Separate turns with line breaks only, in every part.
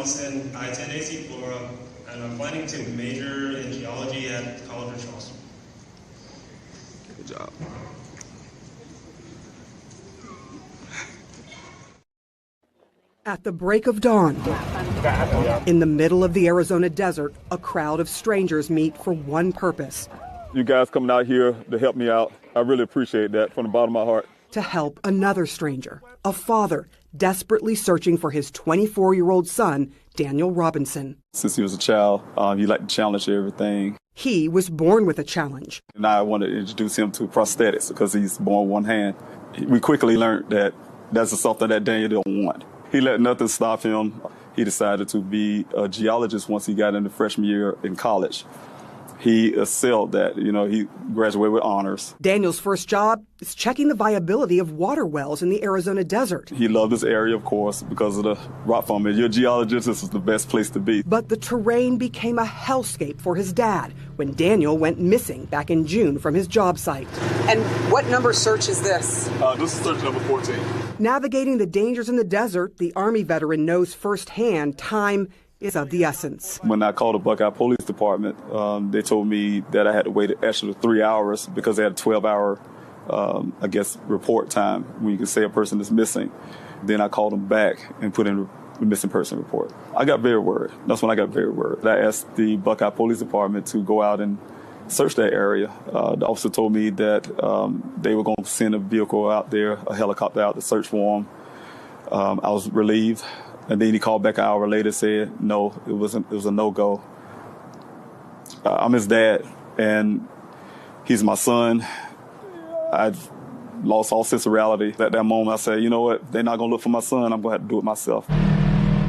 Robinson. I attend AC Flora, and I'm planning to major in geology at College of Charleston.
Good job.
At the break of dawn, in the middle of the Arizona desert, a crowd of strangers meet for one purpose.
You guys coming out here to help me out, I really appreciate that from the bottom of my heart.
To help another stranger, a father desperately searching for his 24-year-old son, Daniel Robinson.
Since he was a child, he liked to challenge everything.
He was born with a challenge.
And I wanted to introduce him to prosthetics because he's born one hand. We quickly learned that that's something that Daniel didn't want. He let nothing stop him. He decided to be a geologist once he got into freshman year in college. He excelled that, he graduated with honors.
Daniel's first job is checking the viability of water wells in the Arizona desert.
He loved this area, of course, because of the rock formation. You're a geologist, this is the best place to be.
But the terrain became a hellscape for his dad when Daniel went missing back in June from his job site. And what number search is this?
This is search number 14.
Navigating the dangers in the desert, the Army veteran knows firsthand time is of the essence.
When I called the Buckeye Police Department, they told me that I had to wait an extra 3 hours because they had a 12-hour, report time when you can say a person is missing. Then I called them back and put in a missing person report. I got very worried. That's when I got very worried. I asked the Buckeye Police Department to go out and search that area. The officer told me that they were going to send a vehicle out there, a helicopter out to search for him. I was relieved. And then he called back an hour later and said, no, it was a no-go. I'm his dad, and he's my son. I've lost all sense of reality. At that moment, I said, you know what? They're not going to look for my son. I'm going to have to do it myself.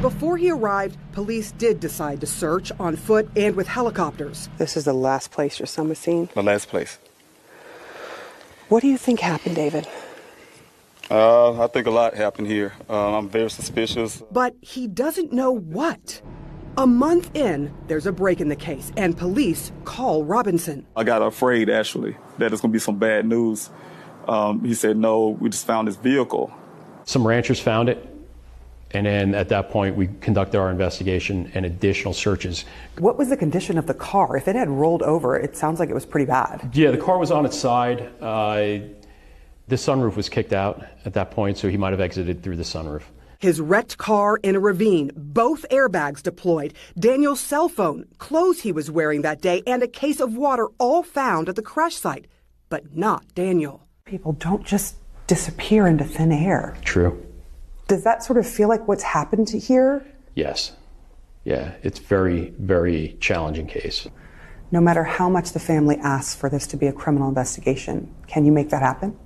Before he arrived, police did decide to search on foot and with helicopters. This is the last place your son was seen?
The last place.
What do you think happened, David?
I think a lot happened here. I'm very suspicious.
But he doesn't know what. A month in, there's a break in the case, and police call Robinson.
I got afraid, actually, that it's going to be some bad news. He said, no, we just found his vehicle.
Some ranchers found it, and then at that point, we conducted our investigation and additional searches.
What was the condition of the car? If it had rolled over, it sounds like it was pretty bad.
Yeah, the car was on its side. The sunroof was kicked out at that point, so he might have exited through the sunroof.
His wrecked car in a ravine, both airbags deployed, Daniel's cell phone, clothes he was wearing that day, and a case of water all found at the crash site. But not Daniel. People don't just disappear into thin air.
True.
Does that sort of feel like what's happened to here?
Yes. Yeah, it's very, very challenging case.
No matter how much the family asks for this to be a criminal investigation, can you make that happen?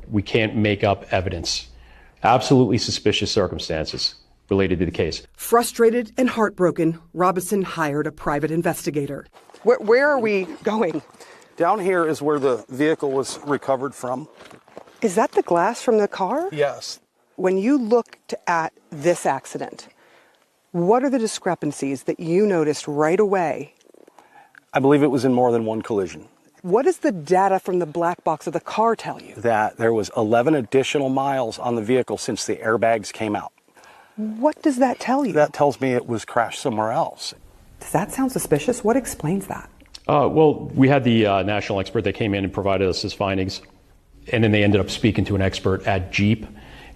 We can't make up evidence. Absolutely suspicious circumstances related to the case.
Frustrated and heartbroken, Robinson hired a private investigator. Where are we going?
Down here is where the vehicle was recovered from.
Is that the glass from the car?
Yes.
When you looked at this accident, what are the discrepancies that you noticed right away?
I believe it was in more than one collision.
What does the data from the black box of the car tell you?
That there was 11 additional miles on the vehicle since the airbags came out.
What does that tell you?
That tells me it was crashed somewhere else.
Does that sound suspicious? What explains that?
Well, we had the national expert that came in and provided us his findings, and then they ended up speaking to an expert at Jeep,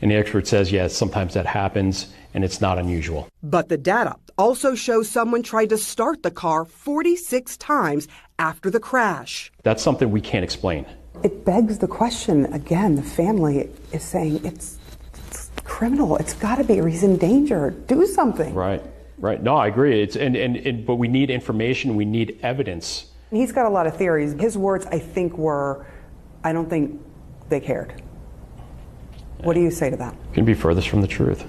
and the expert says, yes, sometimes that happens, and it's not unusual.
But the data also shows someone tried to start the car 46 times after the crash.
That's something we can't explain.
It begs the question, again, the family is saying it's criminal. It's got to be he's in danger. Do something.
Right. No, I agree. But we need information. We need evidence.
He's got a lot of theories. His words, I think, were, I don't think they cared. What do you say to that?
Couldn't be furthest from the truth.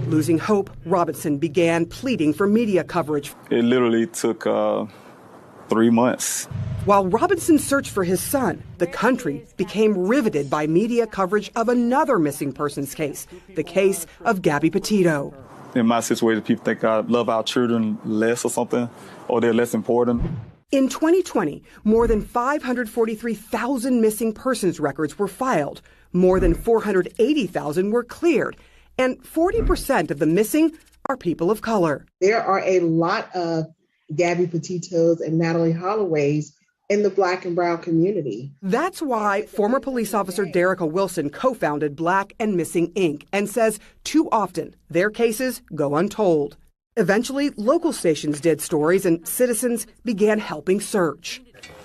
Losing hope, Robinson began pleading for media coverage.
It literally took 3 months.
While Robinson searched for his son, the country became riveted by media coverage of another missing persons case, the case of Gabby Petito.
In my situation, people think I love our children less or something, or they're less important.
In 2020, more than 543,000 missing persons records were filed. More than 480,000 were cleared. And 40% of the missing are people of color.
There are a lot of Gabby Petitos and Natalie Holloways in the Black and brown community.
That's why former police officer Derica Wilson co-founded Black and Missing Inc. and says too often their cases go untold. Eventually, local stations did stories and citizens began helping search.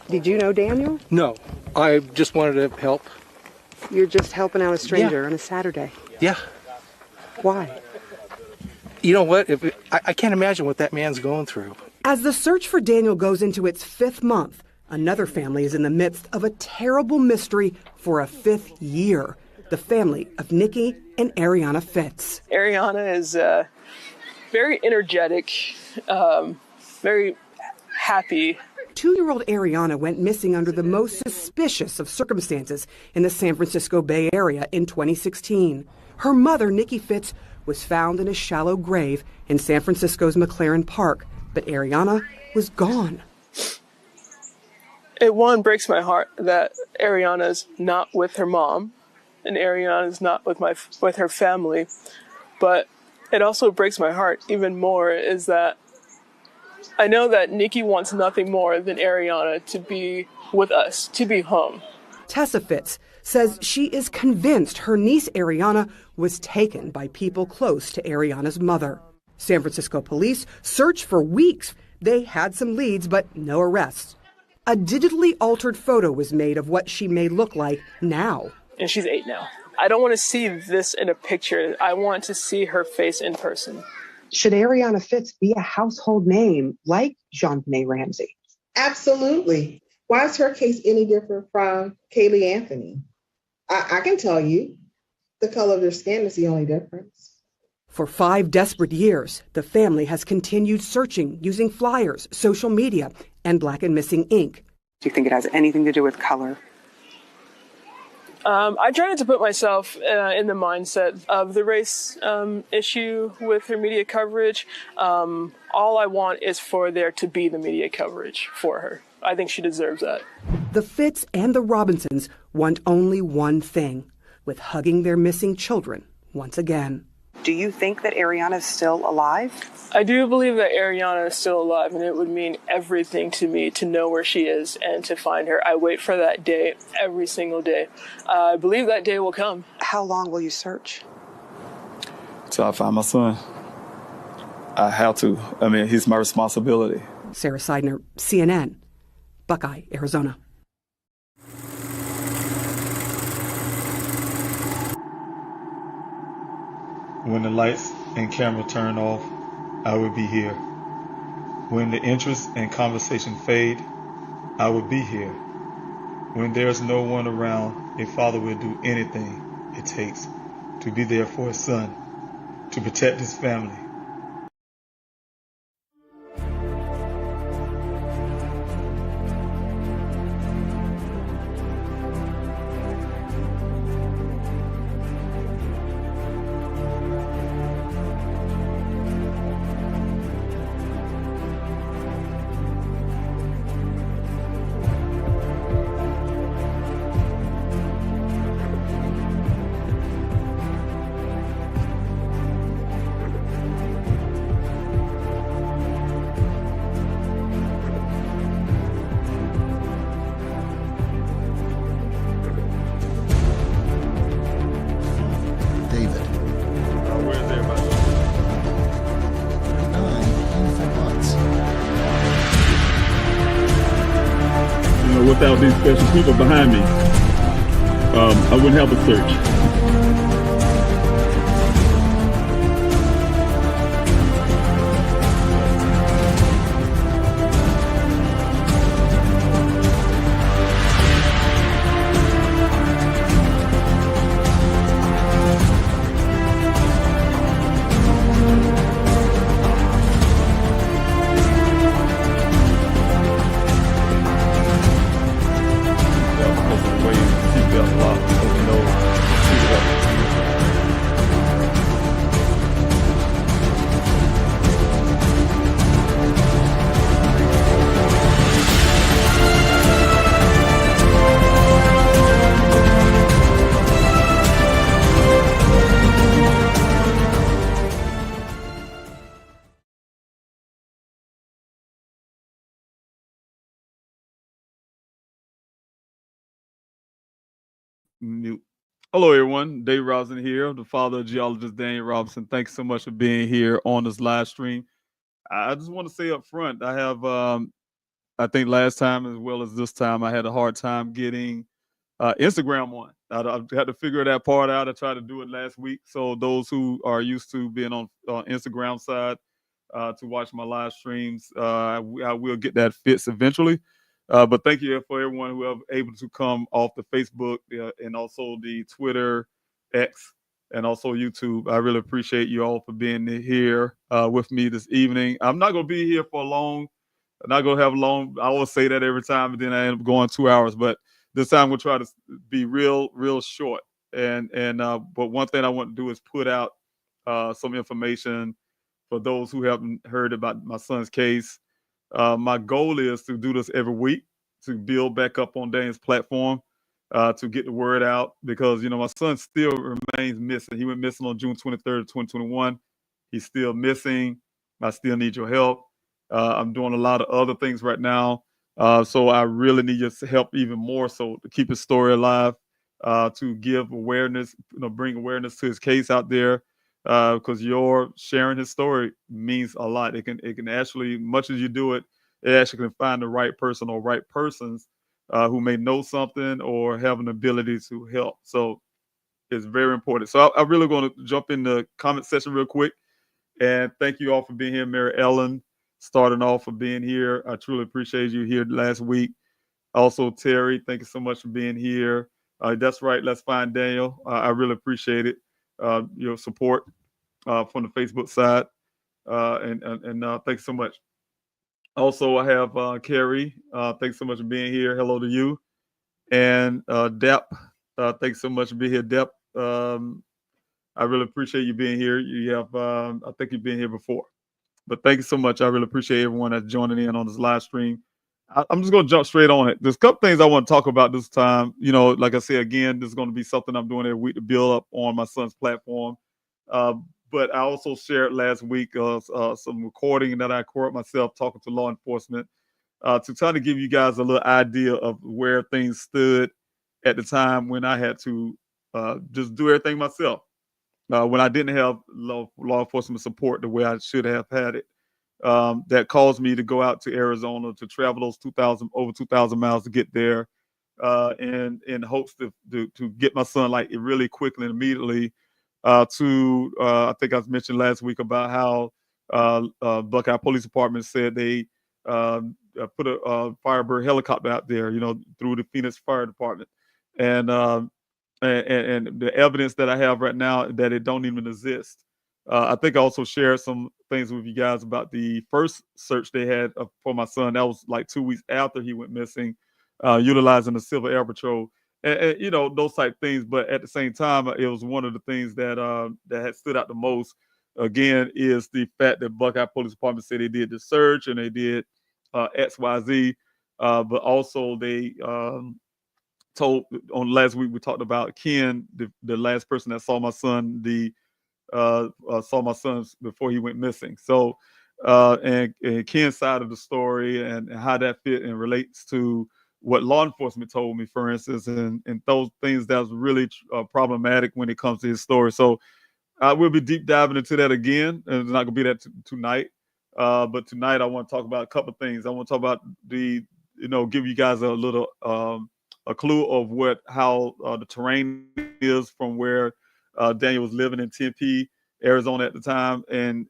Did you know Daniel?
No, I just wanted to help.
You're just helping out a stranger on a Saturday.
Yeah.
Why?
You know what? I can't imagine what that man's going through.
As the search for Daniel goes into its 5th month, another family is in the midst of a terrible mystery for a 5th year. The family of Nikki and Ariana Fitz.
Ariana is very energetic, very happy.
2-year-old Ariana went missing under the most suspicious of circumstances in the San Francisco Bay Area in 2016. Her mother, Nikki Fitz, was found in a shallow grave in San Francisco's McLaren Park, but Ariana was gone.
It breaks my heart that Ariana's not with her mom and Ariana's not with her family, but it also breaks my heart even more is that I know that Nikki wants nothing more than Ariana to be with us, to be home.
Tessa Fitz says she is convinced her niece Ariana was taken by people close to Ariana's mother. San Francisco police searched for weeks. They had some leads, but no arrests. A digitally altered photo was made of what she may look like now.
And she's 8 now. I don't want to see this in a picture. I want to see her face in person.
Should Ariana Fitz be a household name like JonBenet Ramsey?
Absolutely. Why is her case any different from Kaylee Anthony? I can tell you, the color of their skin is the only difference.
For 5 desperate years, the family has continued searching using flyers, social media, and Black and Missing Inc.
Do you think it has anything to do with color?
I try not to put myself in the mindset of the race issue with her media coverage. All I want is for there to be the media coverage for her. I think she deserves that.
The Fitz and the Robinsons want only one thing, with hugging their missing children once again.
Do you think that Ariana is still alive?
I do believe that Ariana is still alive, and it would mean everything to me to know where she is and to find her. I wait for that day every single day. I believe that day will come.
How long will you search?
Till I find my son. I have to. I mean, he's my responsibility.
Sarah Seidner, CNN, Buckeye, Arizona.
When the lights and camera turn off, I will be here. When the interest and conversation fade, I will be here. When there's no one around, a father will do anything it takes to be there for his son, to protect his family.
Without these special people behind me, I wouldn't have a search.
Seatbelt locked, so you know,
mute. Hello, everyone. Dave Robinson here, the father of geologist Daniel Robinson. Thanks so much for being here on this live stream. I just want to say up front, I have, I think last time as well as this time, I had a hard time getting Instagram on. I had to figure that part out. I tried to do it last week. So those who are used to being on Instagram side to watch my live streams, I will get that fixed eventually. But thank you for everyone who are able to come off the Facebook and also the Twitter, X, and also YouTube. I really appreciate you all for being here with me this evening. I'm not going to be here for long. I'm not going to have long. I always say that every time, and then I end up going 2 hours. But this time we'll try to be real short. But one thing I want to do is put out some information for those who haven't heard about my son's case. My goal is to do this every week to build back up on Daniel's platform, to get the word out, because, my son still remains missing. He went missing on June 23rd, 2021. He's still missing. I still need your help. I'm doing a lot of other things right now. So I really need your help even more so to keep his story alive, to give awareness, bring awareness to his case out there. Because your sharing his story means a lot. It can actually, much as you do it, it actually can find the right person or right persons who may know something or have an ability to help. So it's very important. So I'm really going to jump in the comment section real quick. And thank you all for being here. Mary Ellen, starting off for being here. I truly appreciate you here last week. Also, Terry, thank you so much for being here. That's right. Let's find Daniel. I really appreciate it. Your support from the Facebook side, and thanks so much. Also, I have Carrie. Thanks so much for being here. Hello to you, and Dep. Thanks so much for being here, Dep. I really appreciate you being here. You have, I think you've been here before, but thank you so much. I really appreciate everyone that's joining in on this live stream. I'm just going to jump straight on it. There's a couple things I want to talk about this time. Like I said, again, this is going to be something I'm doing every week to build up on my son's platform. But I also shared last week some recording that I recorded myself talking to law enforcement to try to give you guys a little idea of where things stood at the time when I had to just do everything myself, when I didn't have law enforcement support the way I should have had it. That caused me to go out to Arizona to travel those over 2,000 miles to get there, and in hopes to get my son like really quickly and immediately I think I mentioned last week about how Buckeye Police Department said they put a Firebird helicopter out there, through the Phoenix Fire Department, and the evidence that I have right now that it don't even exist. I think I also shared some things with you guys about the first search they had for my son. That was like 2 weeks after he went missing, utilizing the Civil Air Patrol, and those type things. But at the same time, it was one of the things that had stood out the most. Again, is the fact that Buckeye Police Department said they did the search and they did XYZ, but also they told on last week we talked about Ken, the last person that saw my son, saw my son before he went missing. So and Ken's side of the story and how that fit and relates to what law enforcement told me, for instance, and those things that's really problematic when it comes to his story. So I will be deep diving into that again, and it's not gonna be that tonight. But tonight I want to talk about a couple of things. I want to talk about give you guys a little a clue of how the terrain is from where Daniel was living in Tempe, Arizona at the time, and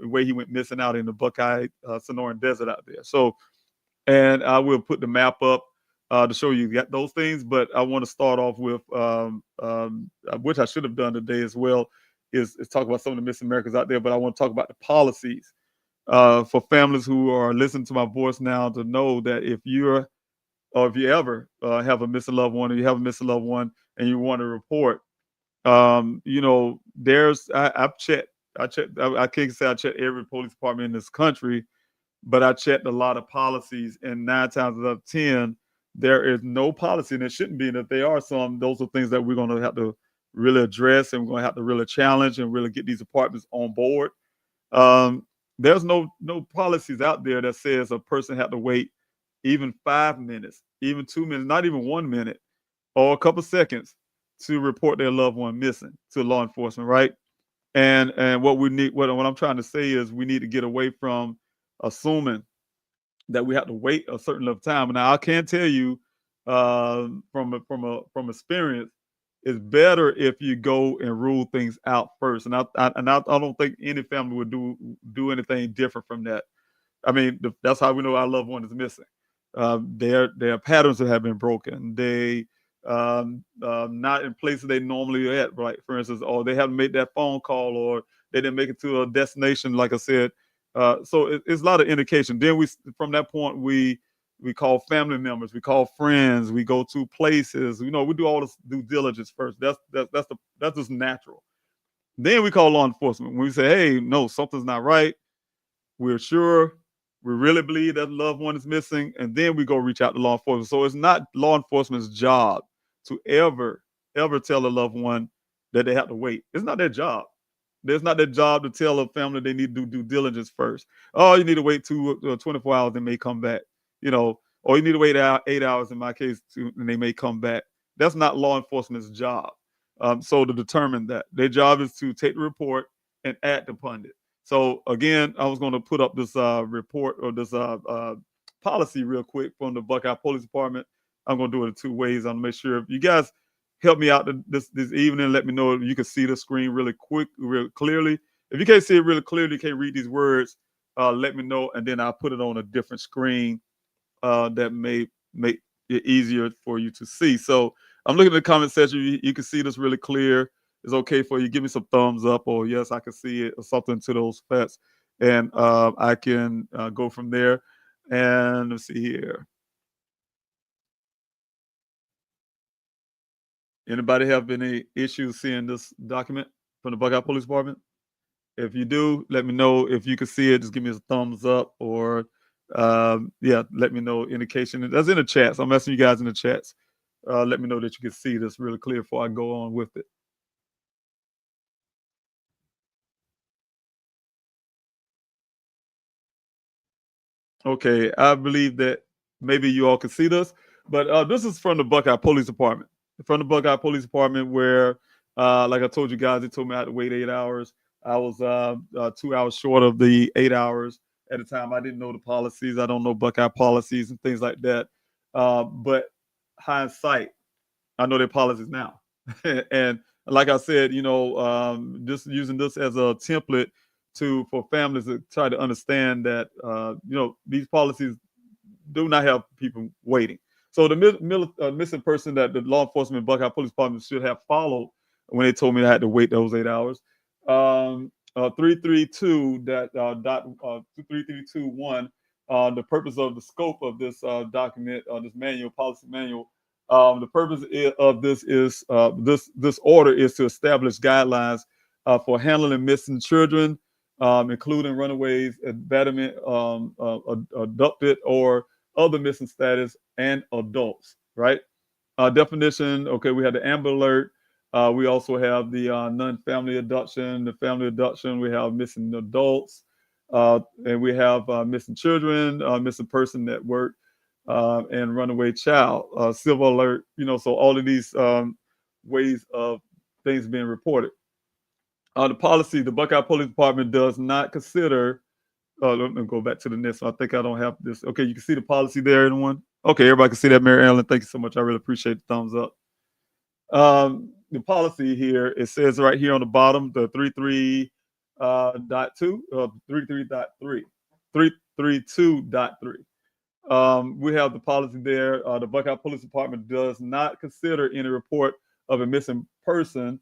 where he went missing out in the Buckeye Sonoran Desert out there. So, and I will put the map up to show you those things. But I want to start off with, which I should have done today as well, is talk about some of the missing Americans out there. But I want to talk about the policies for families who are listening to my voice now, to know that if you ever have a missing loved one, or you have a missing loved one and you want to report, I've checked. I can't say I checked every police department in this country, but I checked a lot of policies, and 9 times out of 10, there is no policy, and it shouldn't be. And if there are some, those are things that we're going to have to really address, and we're going to have to really challenge and really get these departments on board. There's no policies out there that says a person had to wait even 5 minutes, even 2 minutes, not even 1 minute, or a couple seconds to report their loved one missing to law enforcement, right? And what we need, what I'm trying to say is we need to get away from assuming that we have to wait a certain level of time. Now I can tell you from experience, it's better if you go and rule things out first. And I don't think any family would do anything different from that. I mean, that's how we know our loved one is missing. Their patterns have been broken. They not in places they normally are at, right? For instance, or they haven't made that phone call, or they didn't make it to a destination, like I said. So it's a lot of indication. Then from that point, we call family members, we call friends, we go to places. We do all this due diligence first. That's just natural. Then we call law enforcement. When we say, hey, no, something's not right. We're sure. We really believe that loved one is missing, and then we go reach out to law enforcement. So it's not law enforcement's job to ever tell a loved one that they have to wait. It's not their job. It's not their job to tell a family they need to do due diligence first. Oh, you need to wait 24 hours and may come back. Or you need to wait 8 hours in my case, and they may come back. That's not law enforcement's job. So to determine that, their job is to take the report and act upon it. So again, I was going to put up this report or this policy real quick from the Buckeye Police Department. I'm going to do it in 2 ways. I'm going to make sure if you guys help me out this evening, let me know if you can see the screen really clearly. If you can't see it really clearly, you can't read these words, let me know, and then I'll put it on a different screen that may make it easier for you to see. So I'm looking at the comment section. You can see this really clear. It's okay for you. Give me some thumbs up, or yes, I can see it, or something to those effects, and I can go from there. And let's see here. Anybody have any issues seeing this document from the Buckeye Police Department? If you do, let me know. If you can see it, just give me a thumbs up, or let me know indication. That's in the chats. I'm asking you guys in the chats. Let me know that you can see this really clear before I go on with it. Okay, I believe that maybe you all can see this, but this is from the Buckeye Police Department. From the Buckeye Police Department, where, like I told you guys, they told me I had to wait 8 hours. I was 2 hours short of the 8 hours at the time. I didn't know the policies. I don't know Buckeye policies and things like that. But hindsight, I know their policies now. And like I said, just using this as a template for families to try to understand that, these policies do not have people waiting. So the missing person that the law enforcement Buckeye Police Department should have followed when they told me I had to wait those 8 hours. 332.2321. The purpose of the scope of this document, this policy manual. The purpose of this is this order is to establish guidelines for handling missing children, including runaways, abandonment, adopted, or other missing status, and adults, right? Definition, okay, we have the Amber Alert. We also have the non-family abduction, the family abduction. We have missing adults, and we have missing children, missing person at work, and runaway child. Civil alert, so all of these ways of things being reported. The policy, the Buckeye Police Department does not consider. Let me go back to the next one. I think I don't have this. Okay, you can see the policy there, everyone. Okay, everybody can see that, Mary Ellen. Thank you so much. I really appreciate the thumbs up. The policy here, it says right here on the bottom, the 33.2, 332.3. We have the policy there. The Buckeye Police Department does not consider any report of a missing person,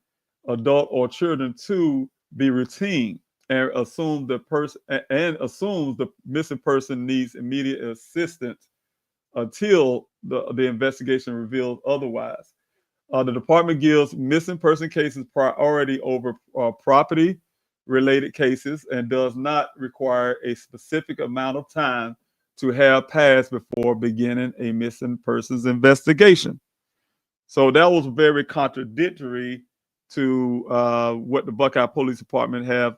adult or children, to be routine, and assumes the missing person needs immediate assistance until the investigation reveals otherwise. The department gives missing person cases priority over property-related cases and does not require a specific amount of time to have passed before beginning a missing persons investigation. So that was very contradictory to what the Buckeye Police Department have,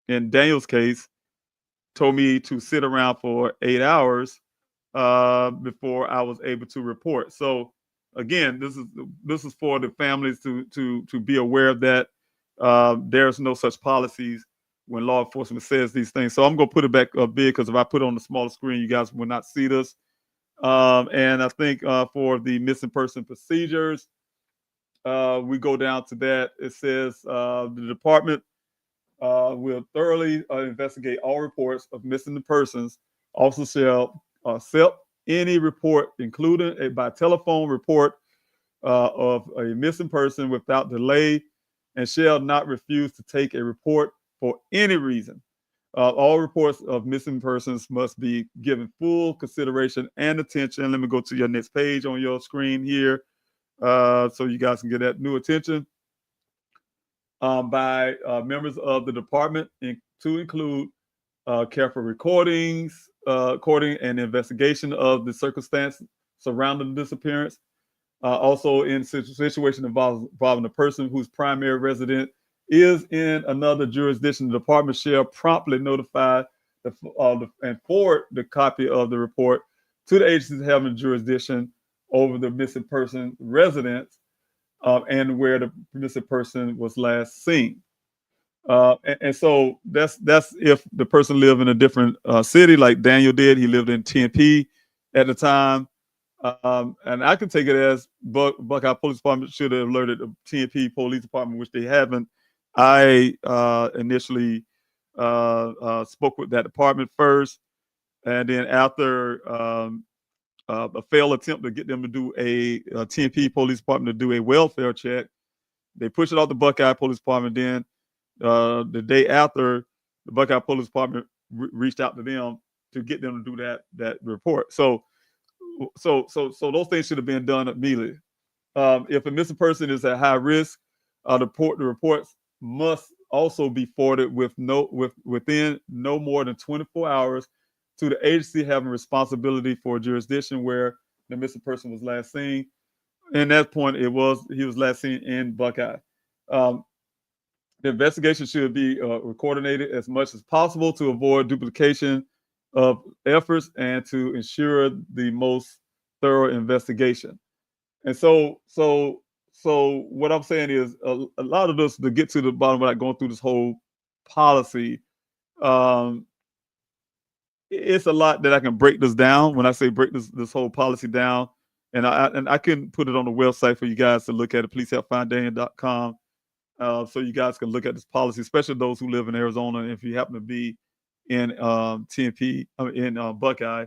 in Daniel's case, told me to sit around for 8 hours before I was able to report. So again, this is for the families to be aware of that. There's no such policies when law enforcement says these things. So I'm going to put it back up big, because if I put it on the smaller screen, you guys will not see this. And I think for the missing person procedures, we go down to that. It says the department will thoroughly investigate all reports of missing persons. Officers shall accept any report, including a by telephone report of a missing person, without delay, and shall not refuse to take a report for any reason. All reports of missing persons must be given full consideration and attention. Let me go to your next page on your screen here, so you guys can get that new attention by members of the department, to include careful recording and investigation of the circumstances surrounding the disappearance. Also, in situation involving a person whose primary resident is in another jurisdiction, the department shall promptly notify and forward the copy of the report to the agencies having jurisdiction over the missing person residence and where the missing person was last seen. And so that's if the person lived in a different city, like Daniel did. He lived in TNP at the time. And I can take it as Buckeye Police Department should have alerted the TNP Police Department, which they haven't. I initially spoke with that department first, and then after a failed attempt to get them to do a TNP Police Department to do a welfare check, they pushed it off the Buckeye Police Department. Then the day after, the Buckeye Police Department reached out to them to get them to do that report. So those things should have been done immediately. If a missing person is at high risk, the reports must also be forwarded within no more than 24 hours to the agency having responsibility for jurisdiction where the missing person was last seen. And at that point, he was last seen in Buckeye. The investigation should be coordinated as much as possible to avoid duplication of efforts and to ensure the most thorough investigation. And so what I'm saying is a lot of this, to get to the bottom without going through this whole policy, it's a lot that I can break this down. When I say break this whole policy down, and I can put it on the website for you guys to look at it, policehelpfinddaniel.com, so you guys can look at this policy, especially those who live in Arizona. If you happen to be in TNP, in Buckeye,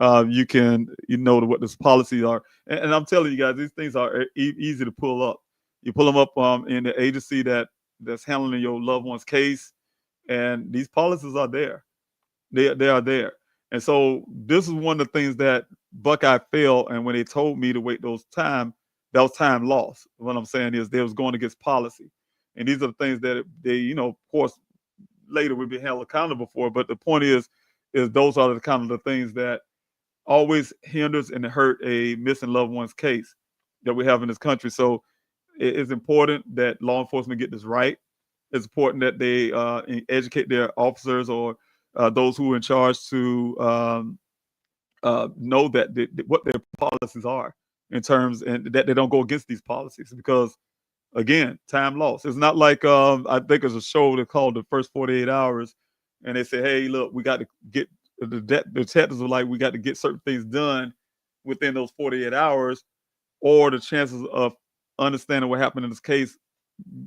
you know what this policies are. And I'm telling you guys, these things are easy to pull up. You pull them up in the agency that's handling your loved one's case, and these policies are there. They are there. And so this is one of the things that Buckeye failed. And when they told me to wait that was time lost. What I'm saying is they was going against policy. And these are the things that they, of course, later will be held accountable for. But the point is those are the kind of the things that always hinders and hurt a missing loved one's case that we have in this country. So it's important that law enforcement get this right. It's important that they educate their officers or those who are in charge to know that what their policies are in terms, and that they don't go against these policies, because again, time lost. It's not like I think there's a show that's called The First 48 Hours, and they say, hey, look, we got to get the detectives are like, we got to get certain things done within those 48 hours, or the chances of understanding what happened in this case,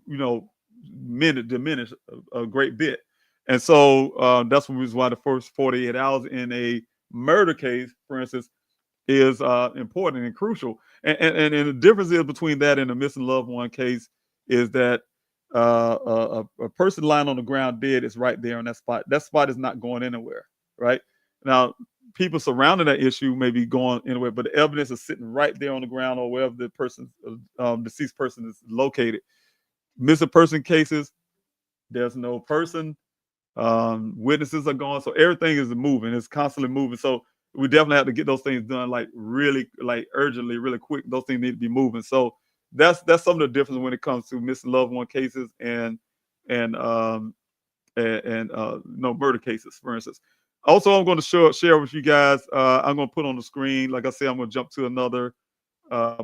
diminish a great bit. And so that's the reason why the first 48 hours in a murder case, for instance, is important and crucial. And the difference is between that and a missing loved one case is that a person lying on the ground dead is right there on that spot. That spot is not going anywhere, right? Now, people surrounding that issue may be going anywhere, but the evidence is sitting right there on the ground or wherever the person, deceased person is located. Missing person cases, there's no person. Witnesses are gone, so everything is moving. It's constantly moving. So we definitely have to get those things done really urgently, really quick. Those things need to be moving. So that's some of the difference when it comes to missing loved one cases and murder cases, for instance. Also, I'm going to share with you guys. I'm going to put on the screen. Like I said, I'm going to jump to another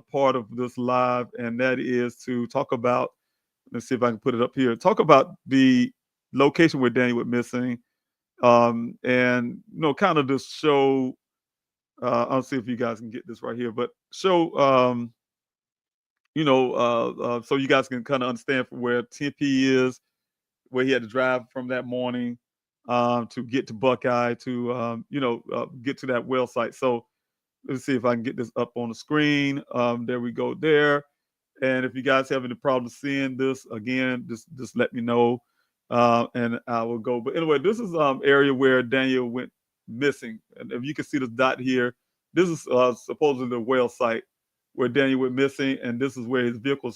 part of this live, and that is to talk about, let's see if I can put it up here, talk about the location where Daniel went missing, and, kind of just show, I'll see if you guys can get this right here, but show, so you guys can kind of understand from where Tempe is, where he had to drive from that morning to get to Buckeye to, get to that well site. So let's see if I can get this up on the screen. There we go there. And if you guys have any problems seeing this, again, just let me know, and I will go. But anyway, this is area where Daniel went missing. And if you can see the dot here, this is supposedly the well site where Daniel went missing, and this is where his vehicle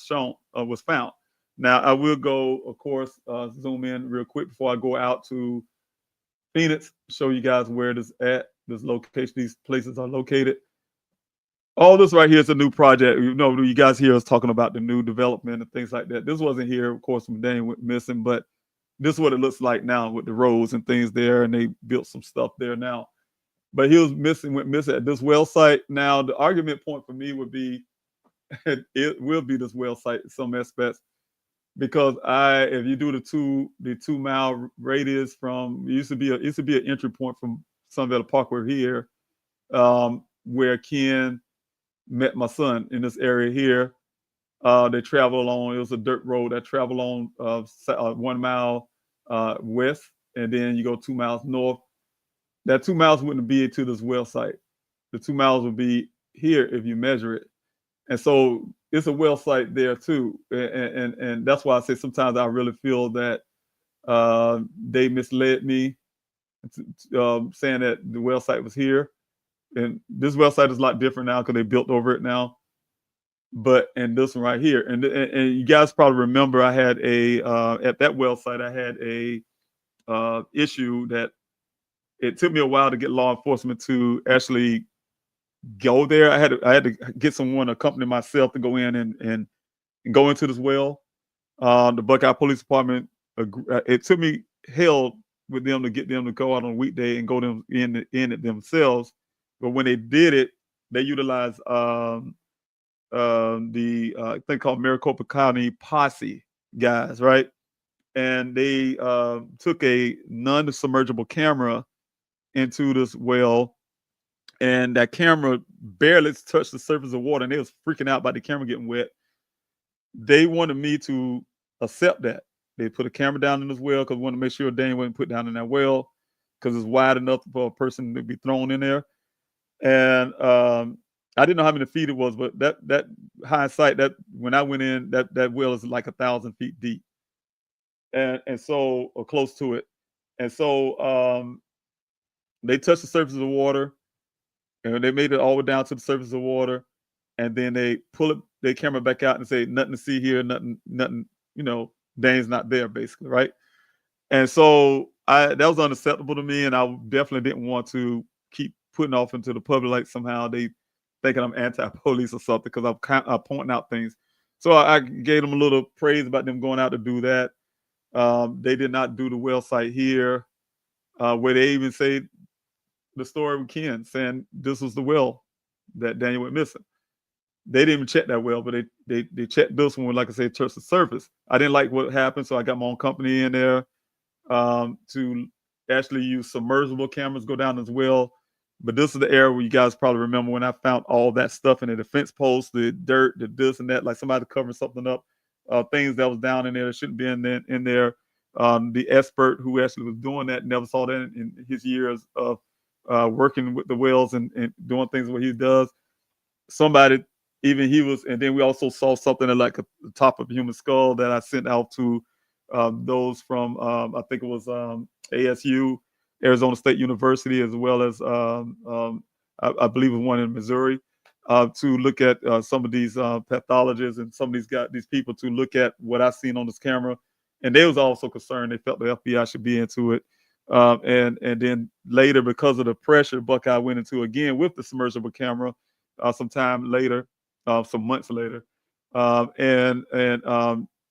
was found. Now, I will go, of course, zoom in real quick before I go out to Phoenix, show you guys where this location, these places are located. All this right here is a new project. You guys hear us talking about the new development and things like that. This wasn't here, of course, when Daniel went missing, but this is what it looks like now with the roads and things there, and they built some stuff there now. But he went missing at this well site. Now, the argument point for me would be, it will be this well site in some aspects, because if you do the 2 mile radius from, it used to be an entry point from Sunvale Parkway here, where Ken met my son in this area here. They travel along, it was a dirt road that traveled on 1 mile west, and then you go 2 miles north. That 2 miles wouldn't be to this well site. The 2 miles would be here if you measure it. And so it's a well site there too. And that's why I say sometimes I really feel that they misled me, saying that the well site was here. And this well site is a lot different now because they built over it now. And this one right here. And you guys probably remember I had at that well site, I had a issue that it took me a while to get law enforcement to actually go there. I had to get someone to accompany myself to go in and go into this well. The Buckeye Police Department, it took me hell with them to get them to go out on a weekday and go in it themselves. But when they did it, they utilized the thing called Maricopa County Posse guys, right? And they took a non-submergible camera into this well, and that camera barely touched the surface of water, and they was freaking out about the camera getting wet. They wanted me to accept that. They put a camera down in this well because they wanted to make sure Daniel wasn't put down in that well because it's wide enough for a person to be thrown in there. And I didn't know how many feet it was, but that hindsight, that when I went in, that well is like 1,000 feet deep, and so, or close to it. And so they touched the surface of the water, and they made it all the way down to the surface of the water, and then they pull their camera back out and say, nothing to see here, nothing, Dane's not there, basically, right? And so that was unacceptable to me, and I definitely didn't want to keep putting off into the public like somehow they thinking I'm anti-police or something because I'm pointing out things. So I gave them a little praise about them going out to do that. They did not do the well site here, where they even say the story with Ken saying this was the well that Daniel went missing. They didn't even check that well, but they checked this one, like I say, touched the surface. I didn't like what happened, so I got my own company in there to actually use submersible cameras, go down as well. But this is the area where you guys probably remember when I found all that stuff in the fence posts, the dirt, the this and that, like somebody covering something up, things that was down in there that shouldn't be in there. The expert who actually was doing that never saw that in his years of working with the wells and doing things what he does. Somebody, even he was, and then we also saw something like the top of a human skull that I sent out to those from, I think it was ASU, Arizona State University, as well as I believe it was one in Missouri, to look at some of these pathologists and some of these people to look at what I seen on this camera. And they was also concerned. They felt the FBI should be into it. And then later, because of the pressure, Buckeye went into again with the submersible camera sometime later, some months later. And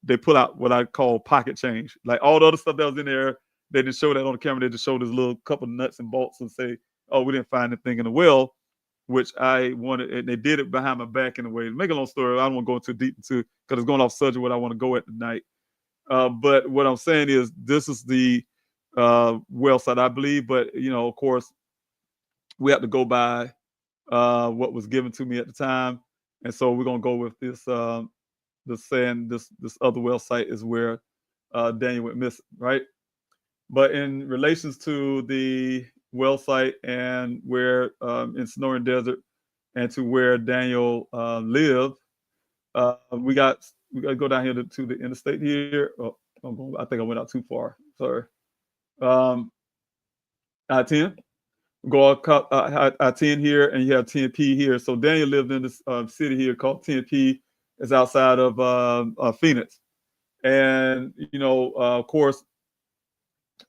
they put out what I call pocket change. Like all the other stuff that was in there, they didn't show that on the camera. They just showed this little couple of nuts and bolts and say, oh, we didn't find anything in the well. which I wanted, and they did it behind my back in a way. To make a long story, I don't want to go too deep into because it's going off subject what I want to go at tonight. But what I'm saying is this is the well site, I believe. But, you know, of course, we have to go by what was given to me at the time. And so we're going to go with this, saying this other well site is where Daniel went missing, right? But in relations to the well site and where in Sonoran Desert and to where Daniel lived, we got to go down here to the interstate here. Oh, I think I went out too far. Sorry. I-10. Go I-10 here, and you have Tempe here. So Daniel lived in this city here called Tempe. It's outside of Phoenix. And, you know, of course,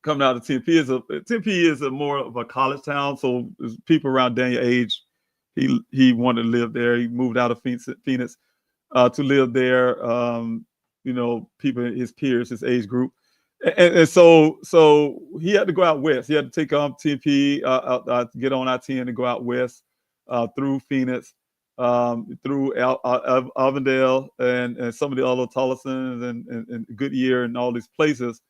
coming out of Tempe is a more of a college town. So there's people around Daniel's age. He wanted to live there. He moved out of Phoenix to live there. You know, people, his peers, his age group. And so he had to go out west. He had to take Tempe, get on I-10 and go out west through Phoenix, through Avondale and some of the other Tolleson and Goodyear and all these places.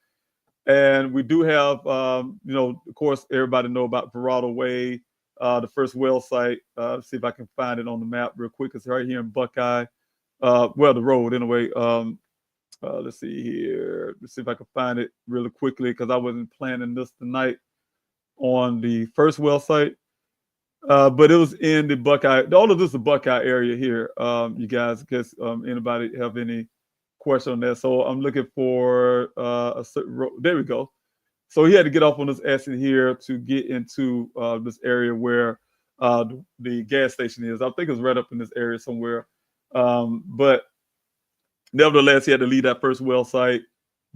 And we do have, you know, of course, everybody know about Verrado Way, the first well site. See if I can find it on the map real quick. It's right here in Buckeye. Well, the road anyway. Let's see here. Let's see if I can find it really quickly because I wasn't planning this tonight on the first well site. But it was in the Buckeye. All of this is the Buckeye area here. You guys, in case anybody have any question on that. So I'm looking for a certain road. There we go. So he had to get off on this exit here to get into this area where the gas station is. I think it's right up in this area somewhere. But nevertheless, he had to leave that first well site,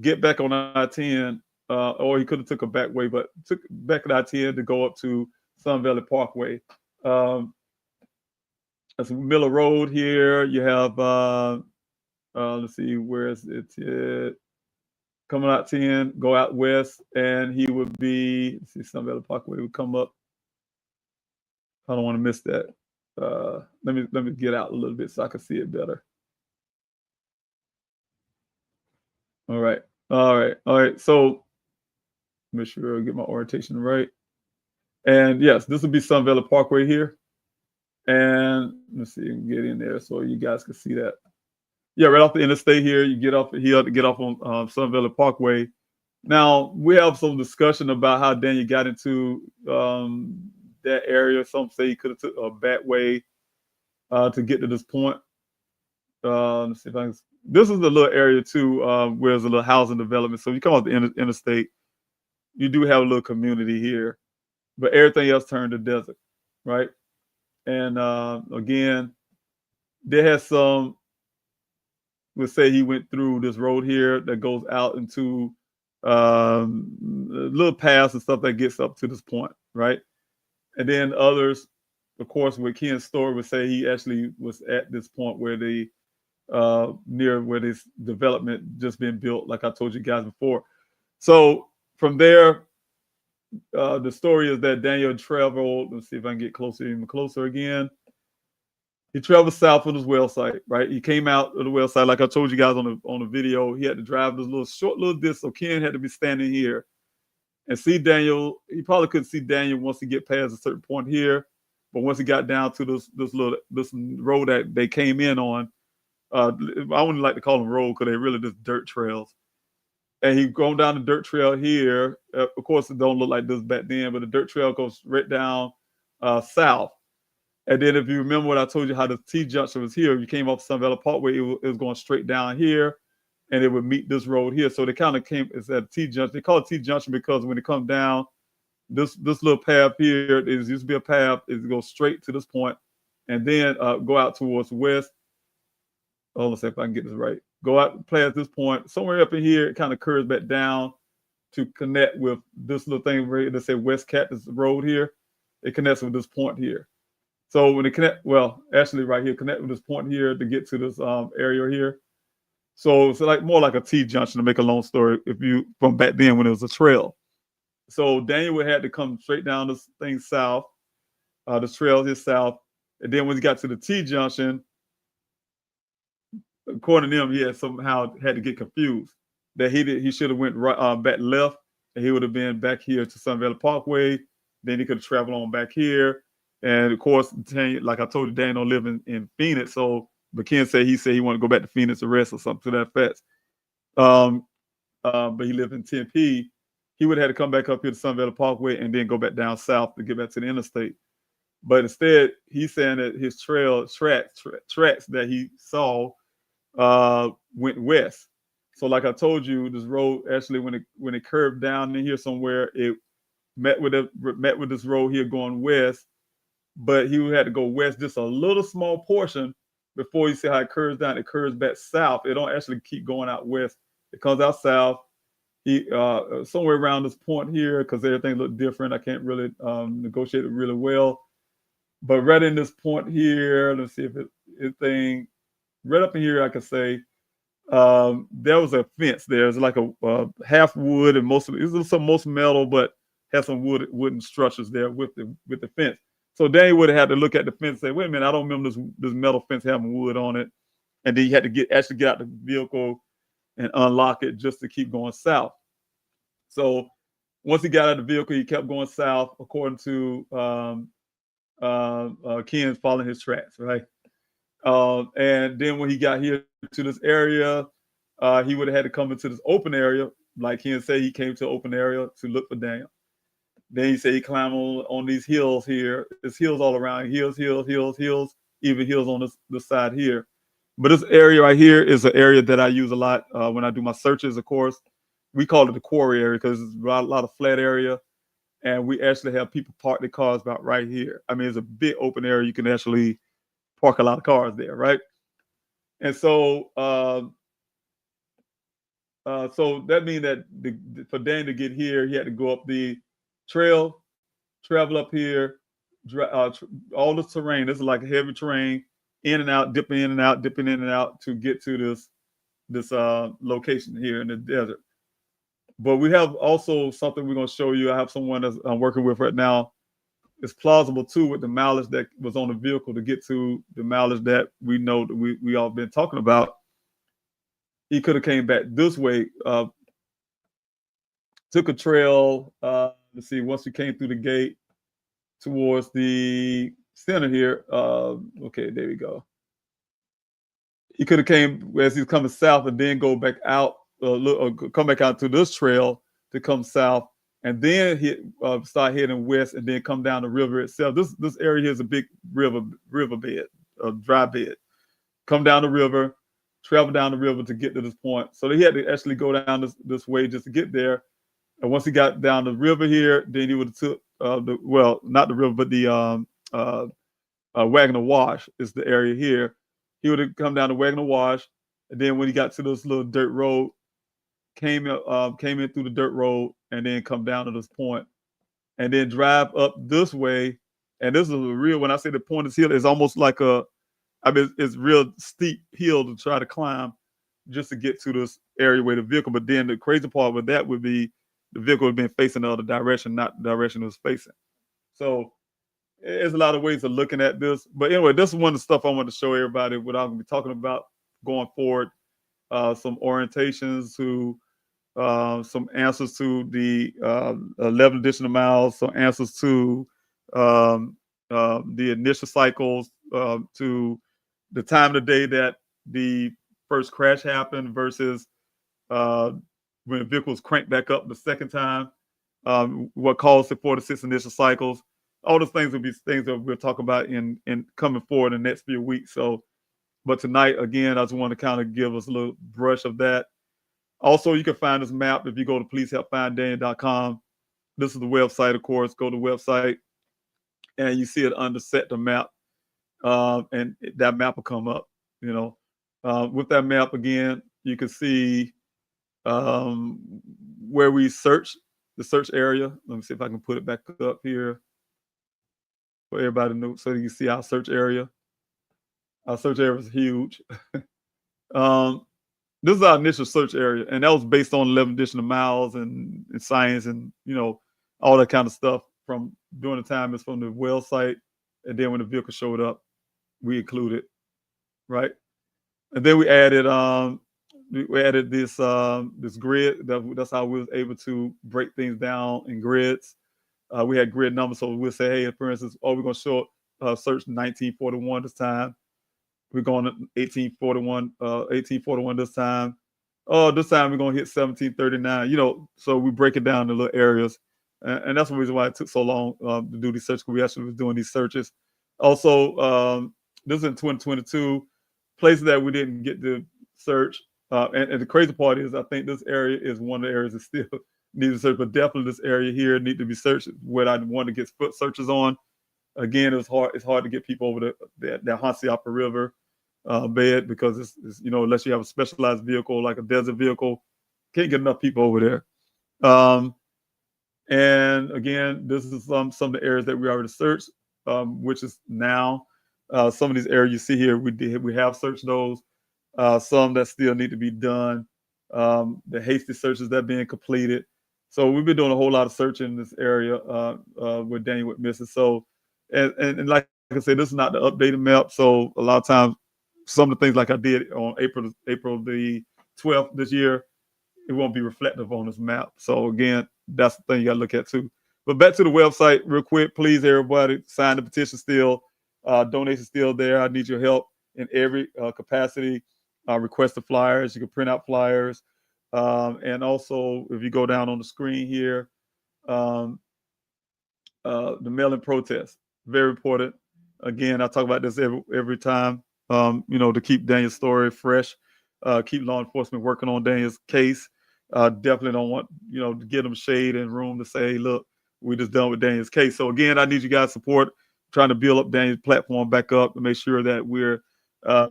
get back on I-10, or he could have took a back way, but took back at I-10 to go up to Sun Valley Parkway. That's Miller Road here. You have, let's see, where is it? Coming out 10, go out west, and he would be, let's see, Sun Valley Parkway would come up. I don't want to miss that. Let me get out a little bit so I can see it better. All right. So make sure I get my orientation right. And yes, this will be Sun Valley Parkway here. And let's see, get in there so you guys can see that. Yeah, right off the interstate here, you get off. He had to get off on Sun Valley Parkway. Now we have some discussion about how Daniel got into that area. Some say he could have took a back way to get to this point. Let's see if I can. This is a little area too, where there's a little housing development. So if you come off the interstate, you do have a little community here, but everything else turned to desert, right? And again, there has some. We'll say he went through this road here that goes out into little paths and stuff that gets up to this point, right? And then others, of course, with Ken's story would say he actually was at this point where the near where this development just been built, like I told you guys before. So from there, the story is that Daniel traveled. Let's see if I can get even closer again. He traveled south on his well site, right? He came out of the well site, like I told you guys on the video. He had to drive this short little distance, so Ken had to be standing here and see Daniel. He probably couldn't see Daniel once he get past a certain point here, but once he got down to this road that they came in on, I wouldn't like to call them road because they really just dirt trails. And he going down the dirt trail here. Of course, it don't look like this back then, but the dirt trail goes right down south. And then if you remember what I told you, how the T-junction was here, you came off Sun Valley Parkway, it was going straight down here, and it would meet this road here. So they kind of came, it's at T-junction. They call it T-junction because when it comes down, this little path here, it used to be a path, it goes straight to this point, and then go out towards west. Oh, let's see if I can get this right. Go out past this point, somewhere up in here, it kind of curves back down to connect with this little thing right here that say West Cactus Road here. It connects with this point here. So when it connect, well, actually right here, connect with this point here to get to this area here. So it's like more like a T-junction, to make a long story, from back then when it was a trail. So Daniel had to come straight down this thing south. This trail is south, And then when he got to the T junction, according to them, he had somehow had to get confused that he should have went right, back left, and he would have been back here to Sun Valley Parkway. Then he could have traveled on back here. And of course, like I told you, Daniel don't live in Phoenix, so but Ken said he wanted to go back to Phoenix to rest or something to that effect. But he lived in Tempe. He would have had to come back up here to Sun Valley Parkway and then go back down south to get back to the interstate. But instead, he's saying that his trail tracks that he saw went west. So, like I told you, this road actually, when it curved down in here somewhere, it met with this road here going west. But he had to go west just a little small portion before you see how it curves down. It curves back south. It don't actually keep going out west. It comes out south. He somewhere around this point here, because everything looked different. I can't really negotiate it really well. But right in this point here, let's see if anything right up in here, I could say there was a fence there. It's like a half wood and most metal, but had some wooden structures there with the fence. So Danny would have had to look at the fence and say, wait a minute, I don't remember this metal fence having wood on it. And then he had to actually get out the vehicle and unlock it just to keep going south. So once he got out of the vehicle, he kept going south according to Ken following his tracks, right? And then when he got here to this area, he would have had to come into this open area. Like Ken said, he came to an open area to look for Daniel. Then he said he climbed on these hills here. There's hills all around, hills, even hills on this side here. But this area right here is an area that I use a lot when I do my searches, of course. We call it the quarry area because it's a lot of flat area. And we actually have people park their cars about right here. I mean, it's a big open area. You can actually park a lot of cars there, right? And so so that means that for Dan to get here, he had to go up the trail, travel up here, all this terrain. This is like a heavy terrain, in and out, dipping in and out, dipping in and out to get to this location here in the desert. But we have also something we're going to show you. I have someone that I'm working with right now. It's plausible too with the mileage that was on the vehicle to get to the mileage that we know that we all been talking about. He could have came back this way, took a trail. Let's see, once we came through the gate towards the center here. Okay, there we go. He could have came as he's coming south and then go back out, come back out to this trail to come south, and then start heading west and then come down the river itself. This area here is a big riverbed, a dry bed. Come down the river, travel down the river to get to this point. So he had to actually go down this way just to get there. And once he got down the river here, then he would have took not the river, but the Wagner Wash is the area here. He would have come down to Wagner Wash, and then when he got to this little dirt road, came in through the dirt road, and then come down to this point, and then drive up this way. And this is a real. When I say the point is hill, it's almost like it's real steep hill to try to climb just to get to this area where the vehicle. But then the crazy part with that would be the vehicle had been facing the other direction, not the direction it was facing. So there's a lot of ways of looking at this. But anyway, this is one of the stuff I want to show everybody what I'm going to be talking about going forward. Some orientations to some answers to the 11 additional miles, some answers to the initial cycles, to the time of the day that the first crash happened versus when the vehicle was cranked back up the second time, what caused the 4 to 6 initial cycles. All those things will be things that we'll talk about in coming forward in the next few weeks. So, but tonight, again, I just want to kind of give us a little brush of that. Also, you can find this map if you go to policehelpfinddaniel.com. This is the website, of course. Go to the website, and you see it under set the map, and that map will come up. You know, with that map again, you can see where we search, the search area. Let me see if I can put it back up here for everybody to know, so you can see our search area. Our search area is huge. This is our initial search area, and that was based on 11 additional miles and science and, you know, all that kind of stuff from during the time it's from the well site, and then when the vehicle showed up. we included, right? And then we added this this grid. That's how we was able to break things down in grids. We had grid numbers, so we'll say, hey, for instance, we're going to show search 1941 this time. We're going to 1841 this time. Oh, this time we're going to hit 1739. So we break it down into little areas, and that's the reason why it took so long to do these searches. We actually was doing these searches. Also, this is in 2022. Places that we didn't get to search, and the crazy part is, I think this area is one of the areas that still need to search, but definitely this area here need to be searched. Where I want to get foot searches on. Again, it's hard to get people over the Hansappa River bed, because it's unless you have a specialized vehicle like a desert vehicle, can't get enough people over there. And again, this is some of the areas that we already searched, which is now some of these areas you see here. We have searched those. Some that still need to be done. The hasty searches that being completed. So we've been doing a whole lot of searching in this area with Daniel with Mrs. So, and like I said, this is not the updated map. So a lot of times, some of the things like I did on April the 12th this year, it won't be reflective on this map. So again, that's the thing you got to look at too. But back to the website real quick, please, everybody, sign the petition still. Donation still there. I need your help in every capacity. Request the flyers. You can print out flyers. And also, if you go down on the screen here, the mail-in protest, very important. Again, I talk about this every time, to keep Daniel's story fresh, keep law enforcement working on Daniel's case. Definitely don't want, to give them shade and room to say, look, we just done with Daniel's case. So again, I need you guys' support, trying to build up Daniel's platform back up to make sure that we're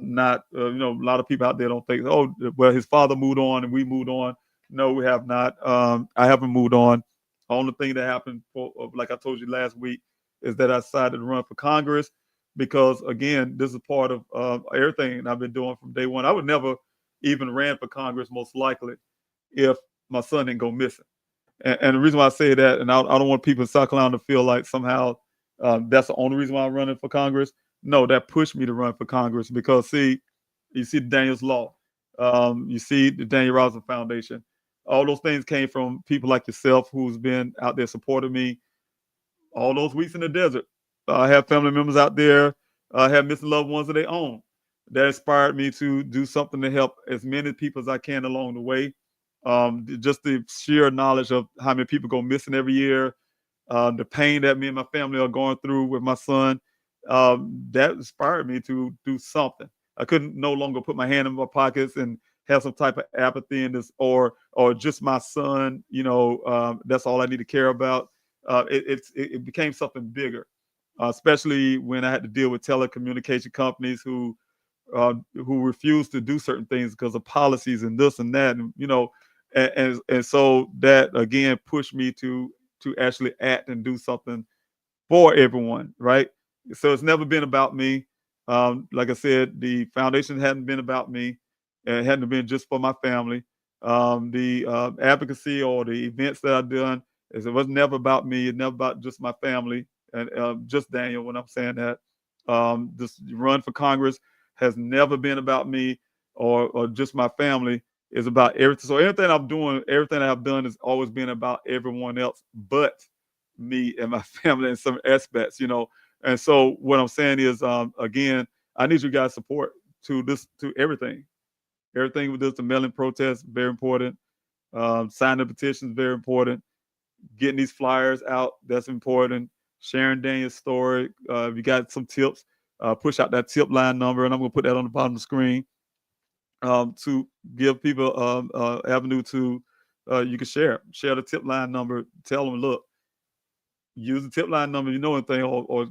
not, a lot of people out there don't think, oh, well, his father moved on and we moved on. No, we have not. I haven't moved on. The only thing that happened, like I told you last week, is that I decided to run for Congress because, again, this is part of everything I've been doing from day one. I would never even ran for Congress, most likely, if my son didn't go missing. And the reason why I say that, and I don't want people in South Carolina to feel like somehow that's the only reason why I'm running for Congress. No, that pushed me to run for Congress because, you see Daniel's Law. You see the Daniel Robinson Foundation. All those things came from people like yourself who's been out there supporting me all those weeks in the desert. I have family members out there, have missing loved ones of their own. That inspired me to do something to help as many people as I can along the way. Just the sheer knowledge of how many people go missing every year, the pain that me and my family are going through with my son, that inspired me to do something. I couldn't no longer put my hand in my pockets and have some type of apathy in this, or just my son, that's all I need to care about. It became something bigger, especially when I had to deal with telecommunication companies who refused to do certain things because of policies and this and that, and so that again pushed me to actually act and do something for everyone, right? So it's never been about me. Like I said, the foundation hadn't been about me. It hadn't been just for my family. The advocacy or the events that I've done, it was never about me. It's never about just my family and just Daniel. When I'm saying that, this run for Congress has never been about me or just my family. It's about everything. So everything I'm doing, everything I've done has always been about everyone else but me and my family in some aspects, And so what I'm saying is, again, I need you guys' support to everything. Everything with this, the mail-in protest, very important. Signing the petitions, very important. Getting these flyers out, that's important. Sharing Daniel's story. If you got some tips, push out that tip line number, and I'm going to put that on the bottom of the screen to give people avenue to, you can share the tip line number. Tell them, look, use the tip line number, anything, or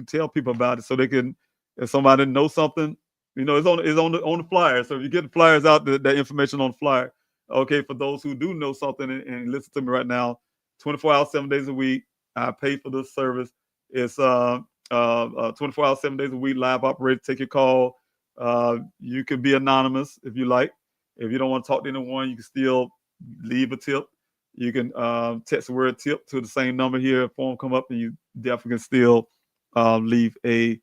tell people about it so they can, if somebody knows something, it's on the flyer. So if you get the flyers out, that information on the flyer. Okay, for those who do know something and listen to me right now, 24 hours, 7 days a week, I pay for this service. It's 24 hours, 7 days a week, live operator, take your call. You can be anonymous if you like. If you don't want to talk to anyone, you can still leave a tip. You can text the word tip to the same number here. Phone come up and you definitely can still leave a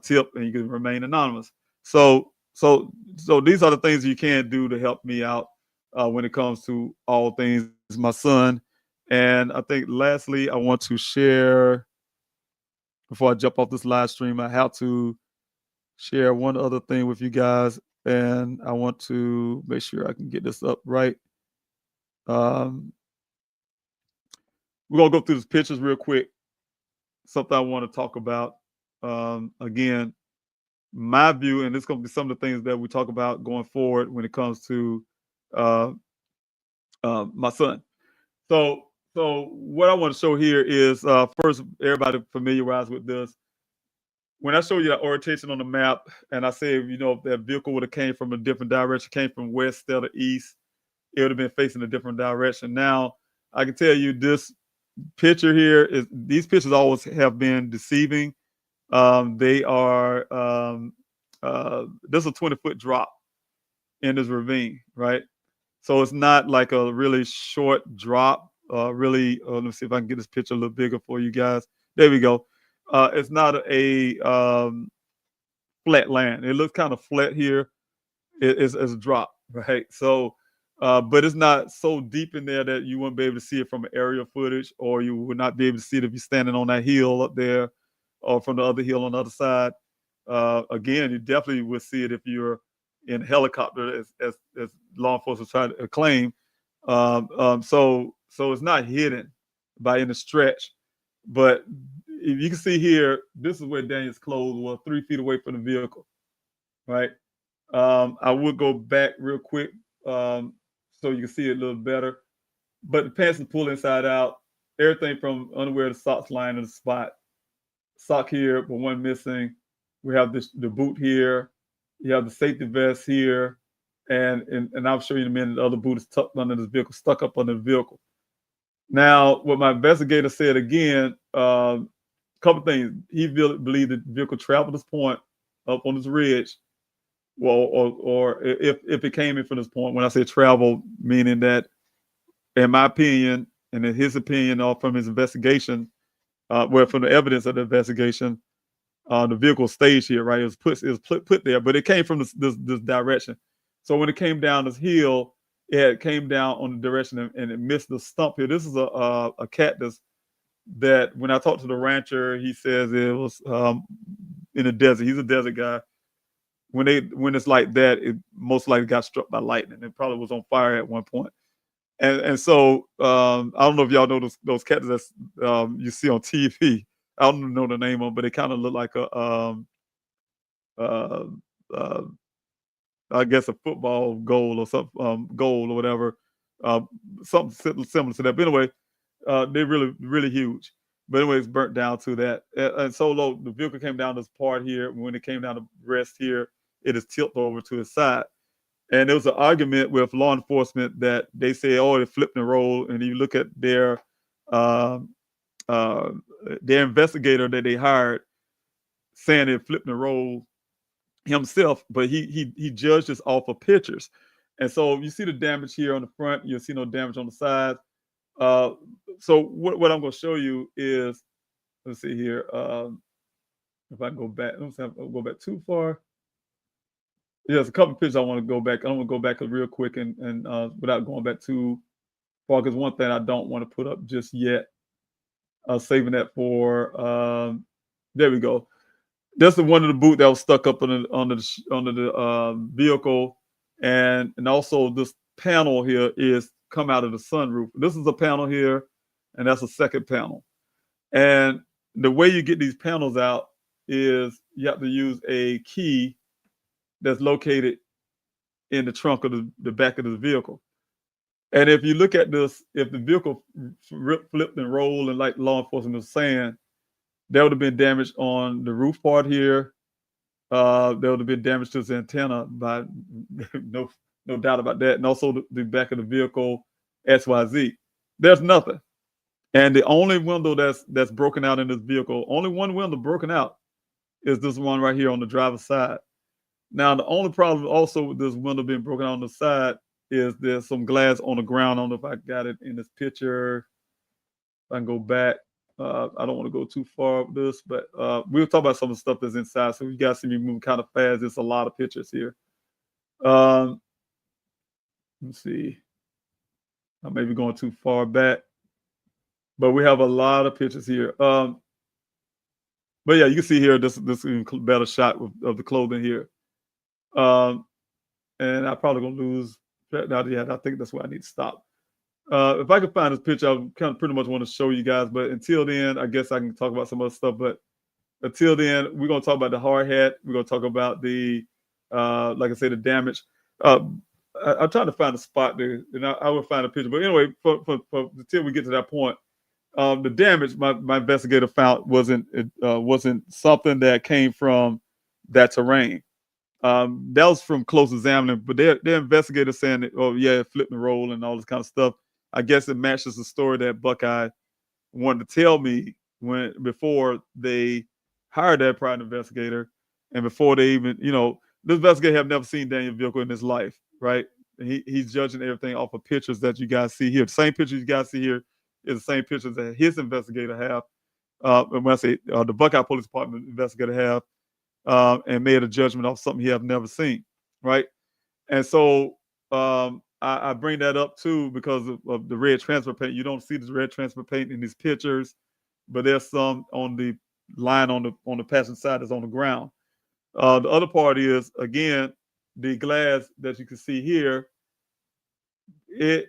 tip, and you can remain anonymous. So these are the things you can do to help me out when it comes to all things my son. And I think lastly, I want to share, before I jump off this live stream, I have to share one other thing with you guys, and I want to make sure I can get this up right. We're gonna go through these pictures real quick. Something I want to talk about. Again, my view, and this is gonna be some of the things that we talk about going forward when it comes to my son. So what I want to show here is first, everybody familiarized with this. When I show you the orientation on the map, and I say, you know, if that vehicle would have came from a different direction, came from west instead of east, it would have been facing a different direction. Now, I can tell you this picture here is, these pictures always have been deceiving. They are, this is a 20-foot drop in this ravine, right? So it's not like a really short drop. Let me see if I can get this picture a little bigger for you guys. There we go. It's not a flat land. It looks kind of flat here. It's a drop, right? So, but it's not so deep in there that you wouldn't be able to see it from aerial footage, or you would not be able to see it if you're standing on that hill up there, or from the other hill on the other side. Again, you definitely would see it if you're in a helicopter, as law enforcement try to claim. So it's not hidden by any stretch. But if you can see here, this is where Daniel's clothes were, 3 feet away from the vehicle, right? I would go back real quick so you can see it a little better. But the pants is pulled inside out. Everything from underwear to socks lying in the spot. Sock here, but one missing. We have the boot here. You have the safety vest here. And I'll show you in a minute, the other boot is tucked under this vehicle, stuck up under the vehicle. Now, what my investigator said again, a couple things. He believed the vehicle traveled this point up on this ridge, or if it came in from this point. When I say travel, meaning that, in my opinion, and in his opinion, or from his investigation, from the evidence of the investigation, the vehicle staged here, right? It was put there, but it came from this direction. So when it came down this hill, it came down on the direction and it missed the stump here. This is a cactus that, when I talked to the rancher, he says it was in the desert. He's a desert guy. When it's like that, it most likely got struck by lightning. It probably was on fire at one point. And so I don't know if y'all know those cactus that you see on TV. I don't know the name of them, but they kind of look like I guess a football goal or something, goal or whatever, something similar to that. But anyway, they're really, really huge. But anyway, it's burnt down to that. And so low, the vehicle came down this part here. When it came down to rest here, it is tilted over to its side. And there was an argument with law enforcement that they say, oh, they flipped and rolled. And you look at their investigator that they hired, saying they flipped and rolled himself, but he judged this off of pictures. And so you see the damage here on the front, you'll see no damage on the side. So what I'm going to show you is, let's see here, if I can go back, I'll go back too far. Yeah, there's a couple of pictures I want to go back. I want to go back real quick and without going back too far, because one thing I don't want to put up just yet, saving that for, there we go. That's the one of the boot that was stuck up under the vehicle, and also this panel here is come out of the sunroof. This is a panel here, and that's a second panel. And the way you get these panels out is you have to use a key that's located in the trunk of the back of the vehicle. And if you look at this, if the vehicle flipped and rolled, and like law enforcement was saying, there would have been damage on the roof part here. There would have been damage to the antenna, by no doubt about that. And also the back of the vehicle, XYZ. There's nothing. And the only window that's broken out in this vehicle, only one window broken out, is this one right here on the driver's side. Now, the only problem also with this window being broken out on the side is there's some glass on the ground. I don't know if I got it in this picture. If I can go back. I don't want to go too far with this, but we'll talk about some of the stuff that's inside. So you guys see me moving kind of fast. There's a lot of pictures here. Let's see. I may be going too far back, but we have a lot of pictures here. But yeah, you can see here this is a better shot of the clothing here. And I'm probably gonna lose. Yeah, I think that's where I need to stop. If I can find this picture, I kind of pretty much want to show you guys. But until then, I guess I can talk about some other stuff. But until then, we're gonna talk about the hard hat. We're gonna talk about the, like I said, the damage. I'm trying to find a spot there, and I will find a picture. But anyway, until we get to that point, the damage my investigator found wasn't something that came from that terrain. That was from close examining, but their investigator saying that, oh yeah, it flipped and roll and all this kind of stuff. I guess it matches the story that Buckeye wanted to tell me before they hired that private investigator, and before they even, this investigator have never seen Daniel's vehicle in his life, right? And he's judging everything off of pictures that you guys see here. The same pictures you guys see here is the same pictures that his investigator have. And when I say the Buckeye Police Department investigator have, and made a judgment off something he have never seen, right? And so I bring that up too because of the red transfer paint. You don't see the red transfer paint in these pictures, but there's some on the line on the passenger side that's on the ground. The other part is, again, the glass that you can see here. It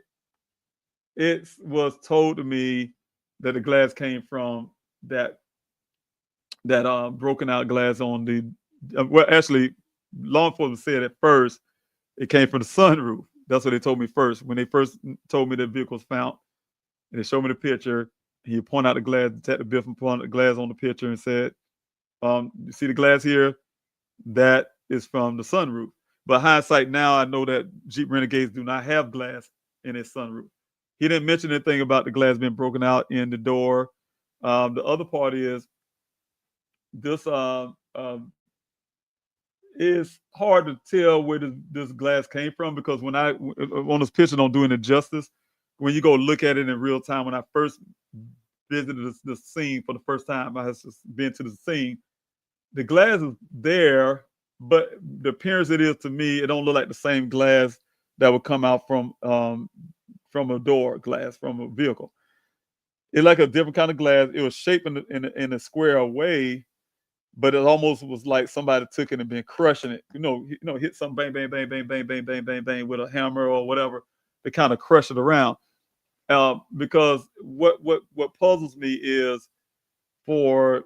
was told to me that the glass came from that broken out glass on the well, actually, law enforcement said at first it came from the sunroof. That's what they told me first. When they first told me the vehicle was found, and they showed me the picture, he pointed out the glass, Detective Biffin pointed the glass on the picture and said, you see the glass here? That is from the sunroof. But hindsight now, I know that Jeep Renegades do not have glass in its sunroof. He didn't mention anything about the glass being broken out in the door. The other part is this it's hard to tell where this glass came from, because when I on this picture don't do any justice. When you go look at it in real time, when I first visited the scene for the first time, I have been to the scene. The glass is there, but the appearance it is to me, it don't look like the same glass that would come out from a door glass from a vehicle. It's like a different kind of glass. It was shaped in a square way, but it almost was like somebody took it and been crushing it. Hit something, bang, bang, bang, bang, bang, bang, bang, bang, bang, with a hammer or whatever to kind of crush it around. Because what puzzles me is for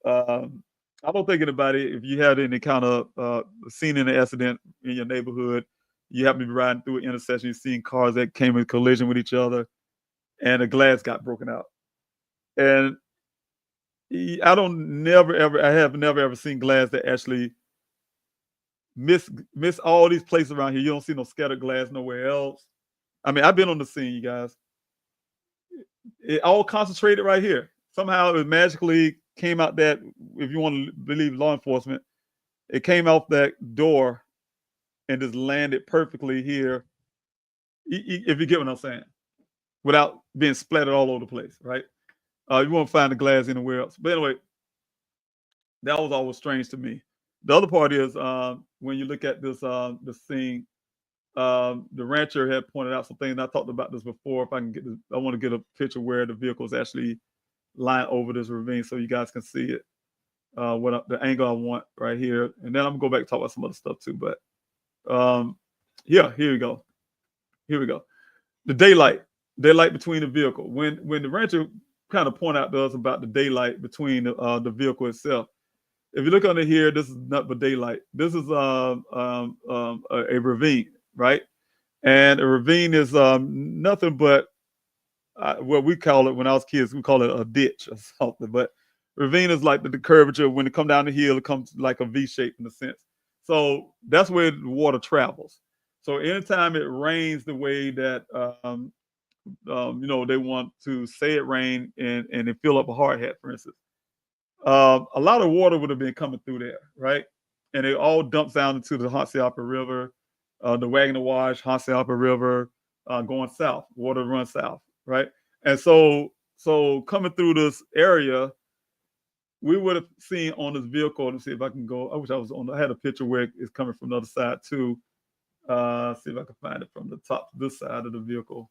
I don't think anybody, if you had any kind of seen an accident in your neighborhood, you happen to be riding through an intersection, you've seen cars that came in collision with each other, and the glass got broken out. And I have never ever seen glass that actually miss all these places around here. You don't see no scattered glass nowhere else. I mean, I've been on the scene, you guys. It all concentrated right here. Somehow it magically came out that, if you want to believe law enforcement, it came out that door and just landed perfectly here, if you get what I'm saying, without being splattered all over the place, right? You won't find the glass anywhere else. But anyway, that was always strange to me. The other part is when you look at this the scene, the rancher had pointed out some things. I talked about this before. If I can get this, I want to get a picture where the vehicle is actually lying over this ravine so you guys can see it. The angle I want right here. And then I'm gonna go back and talk about some other stuff too. But yeah, here we go. The daylight between the vehicle. When the rancher kind of point out to us about the daylight between the vehicle itself. If you look under here, this is not but daylight. This is a ravine, right? And a ravine is nothing but what we call it when I was kids. We call it a ditch or something. But ravine is like the curvature. When it comes down the hill, it comes like a V shape in a sense. So that's where the water travels. So anytime it rains the way that they want to say it rain and it fill up a hard hat, for instance, a lot of water would have been coming through there, right? And it all dumps down into the Hassayampa River, the Wagner Wash, Hassayampa River, going south. Water runs south, right? And so so coming through this area, we would have seen on this vehicle. Let me see if I can go. I wish I was on. I had a picture where it's coming from the other side too. See if I can find it from the top, this side of the vehicle.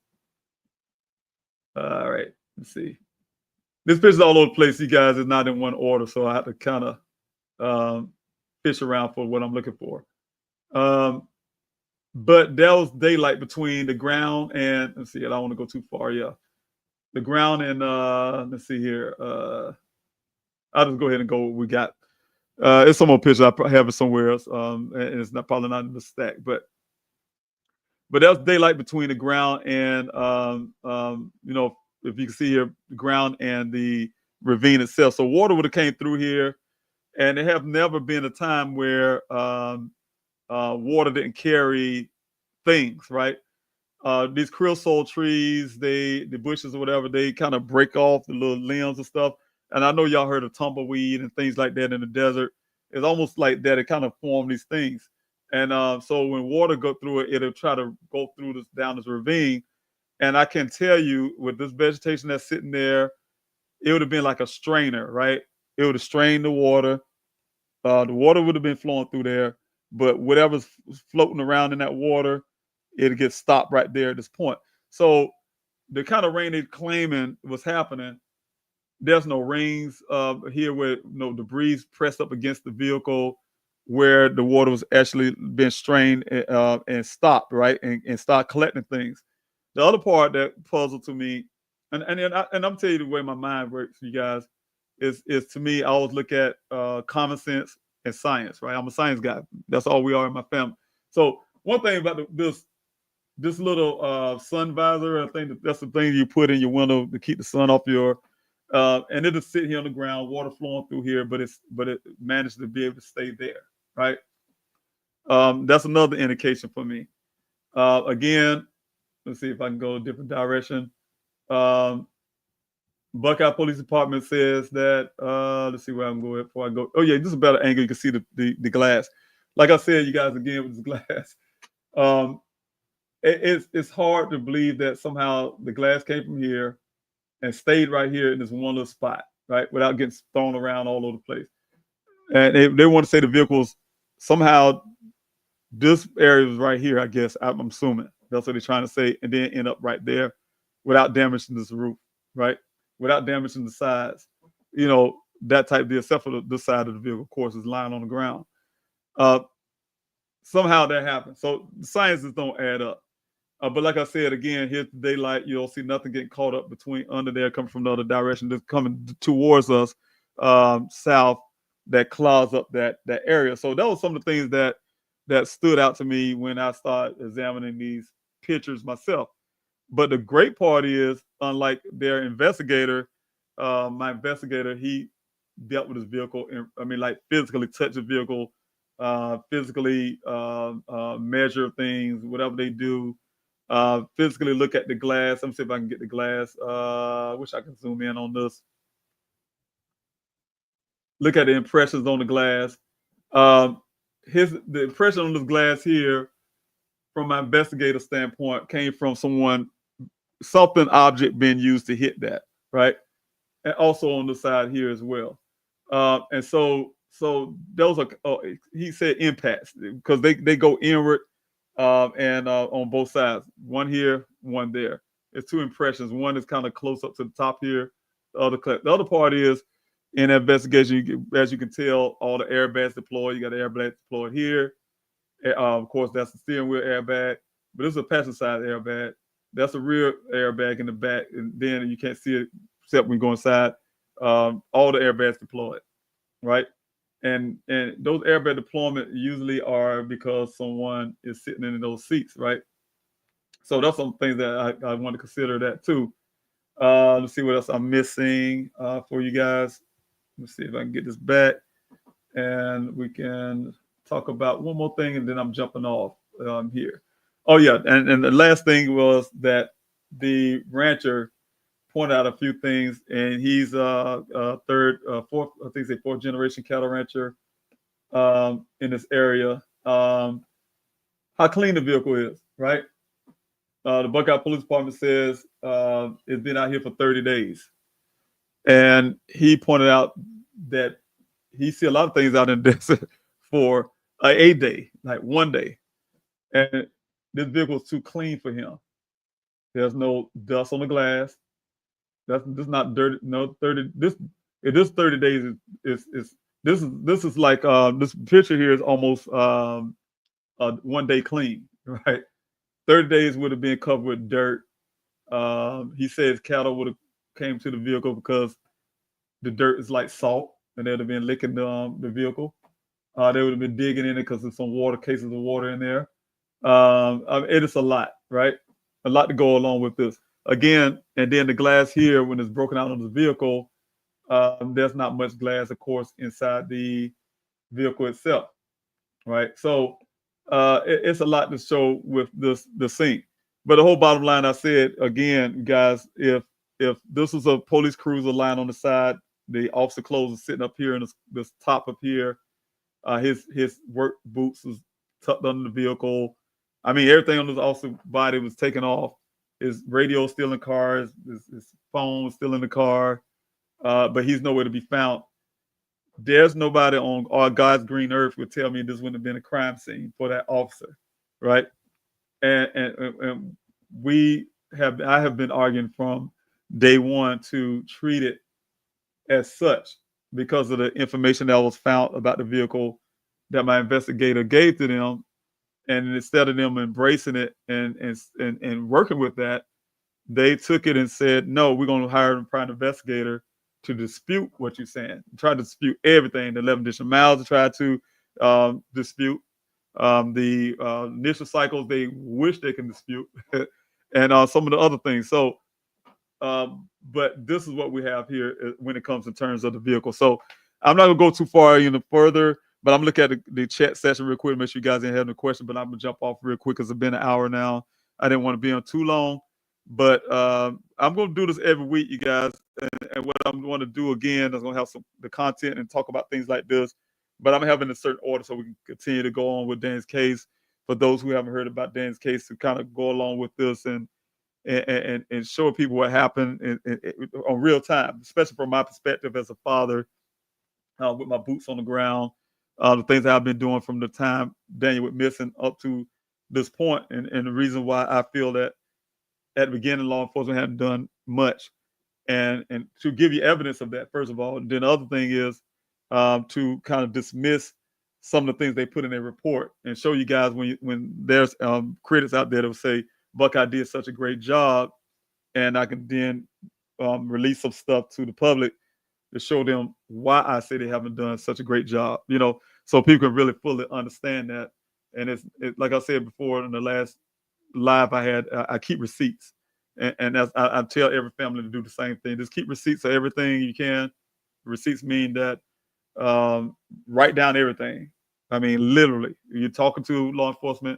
All right, let's see. This picture's all over the place, you guys. It's not in one order, so I have to kind of fish around for what I'm looking for. But there was daylight between the ground and, let's see, I don't want to go too far. Yeah, the ground and let's see here. I'll just go ahead and go what we got. It's some more picture. I have it somewhere else. And it's not probably not in the stack, but there's daylight between the ground and you know, if you can see here, the ground and the ravine itself. So water would have came through here, and there have never been a time where water didn't carry things, right? These creosote trees, the bushes or whatever, they kind of break off the little limbs and stuff. And I know y'all heard of tumbleweed and things like that in the desert. It's almost like that. It kind of formed these things. And so when water go through it, it'll try to go through this down this ravine. And I can tell you, with this vegetation that's sitting there, it would have been like a strainer, right? It would have strained the water. The water would have been flowing through there, but whatever's floating around in that water, it'll get stopped right there at this point. So the kind of rain they're claiming was happening, there's no rings here where no debris pressed up against the vehicle, where the water was actually being strained and stopped, right? And start collecting things. The other part that puzzled to me, and I'm telling you the way my mind works, you guys, is to me, I always look at common sense and science, right? I'm a science guy. That's all we are in my family. So one thing about this little sun visor, I think that's the thing you put in your window to keep the sun off your, and it'll sit here on the ground, water flowing through here, but it managed to be able to stay there, right? That's another indication for me. Again, let's see if I can go a different direction. Buckeye Police Department says that, let's see where I'm going before I go. Oh yeah, this is a better angle. You can see the glass. Like I said, you guys, again, with this glass, it's hard to believe that somehow the glass came from here and stayed right here in this one little spot, right? Without getting thrown around all over the place. And they want to say the vehicles, somehow this area was right here, I guess, I'm assuming. That's what they're trying to say, and then end up right there without damaging this roof, right? Without damaging the sides, you know, that type of deal, except for this side of the vehicle, of course, is lying on the ground. Somehow that happened. So the sciences don't add up. But like I said, again, here's the daylight. You don't see nothing getting caught up under there, coming from the other direction, just coming towards us south, that clouds up that area. So that was some of the things that stood out to me when I started examining these pictures myself. But the great part is, unlike their investigator, my investigator, he dealt with his vehicle, and physically touch the vehicle, physically measure things, whatever they do, physically look at the glass. Let me see if I can get the glass. I wish I could zoom in on this. Look at the impressions on the glass. The impression on this glass here, from my investigator standpoint, came from something object being used to hit that, right? And also on the side here as well. And so those are, he said impacts, because they go inward and on both sides. One here, one there. It's two impressions. One is kind of close up to the top here. The other part is, in that investigation, as you can tell, all the airbags deployed. You got the airbag deployed here. Of course, that's the steering wheel airbag, but this is a passenger side airbag. That's a rear airbag in the back, and then you can't see it except when you go inside. All the airbags deployed, right? And those airbag deployment usually are because someone is sitting in those seats, right? So that's some things that I want to consider that too. Let's see what else I'm missing for you guys. Let's see if I can get this back, and we can talk about one more thing, and then I'm jumping off here. Oh yeah, and the last thing was that the rancher pointed out a few things, and he's fourth generation cattle rancher in this area. How clean the vehicle is, right? The Buckeye Police Department says it's been out here for 30 days, And he pointed out that he see a lot of things out in the desert for a day, like one day. And this vehicle is too clean for him. There's no dust on the glass. This not dirty. No 30. This 30 days is this is like this picture here is almost 1 day clean, right? 30 days would have been covered with dirt. He says cattle would have came to the vehicle because the dirt is like salt, and they'd have been licking the vehicle. They would have been digging in it because there's some cases of water in there. It is a lot, right? A lot to go along with this. Again, and then the glass here, when it's broken out on the vehicle, there's not much glass, of course, inside the vehicle itself, right? So it's a lot to show with the scene. But the whole bottom line, I said again, guys, if this was a police cruiser lying on the side, the officer clothes are sitting up here in this top up here. His work boots was tucked under the vehicle. I mean, everything on this officer's body was taken off. His radio still in the car. His phone was still in the car. But he's nowhere to be found. There's nobody on God's green earth would tell me this wouldn't have been a crime scene for that officer, right? And I have been arguing from day one to treat it as such because of the information that was found about the vehicle that my investigator gave to them. And instead of them embracing it and working with that, they took it and said, no, we're going to hire a private investigator to dispute what you're saying, try to dispute everything. The 11 additional miles to try to dispute the initial cycles they wish they can dispute, and some of the other things. So, but this is what we have here when it comes in terms of the vehicle. So I'm not gonna go too far any further, but I'm looking at the chat session real quick. Make sure you guys didn't have any questions, but I'm gonna jump off real quick because it's been an hour now. I didn't want to be on too long, but I'm gonna do this every week, you guys. And what I'm going to do again is going to have the content and talk about things like this, but I'm having a certain order so we can continue to go on with Dan's case. For those who haven't heard about Dan's case, to kind of go along with this and show people what happened on real time, especially from my perspective as a father, with my boots on the ground, the things that I've been doing from the time Daniel went missing up to this point, and the reason why I feel that at the beginning law enforcement hadn't done much. And to give you evidence of that, first of all. And then the other thing is to kind of dismiss some of the things they put in their report and show you guys when there's critics out there that will say Buckeye did such a great job, and I can then release some stuff to the public to show them why I say they haven't done such a great job, so people can really fully understand that. And it's like I said before in the last live I had, I keep receipts. And that's, I tell every family to do the same thing. Just keep receipts of everything you can. Receipts mean that write down everything. I mean, literally, you're talking to law enforcement,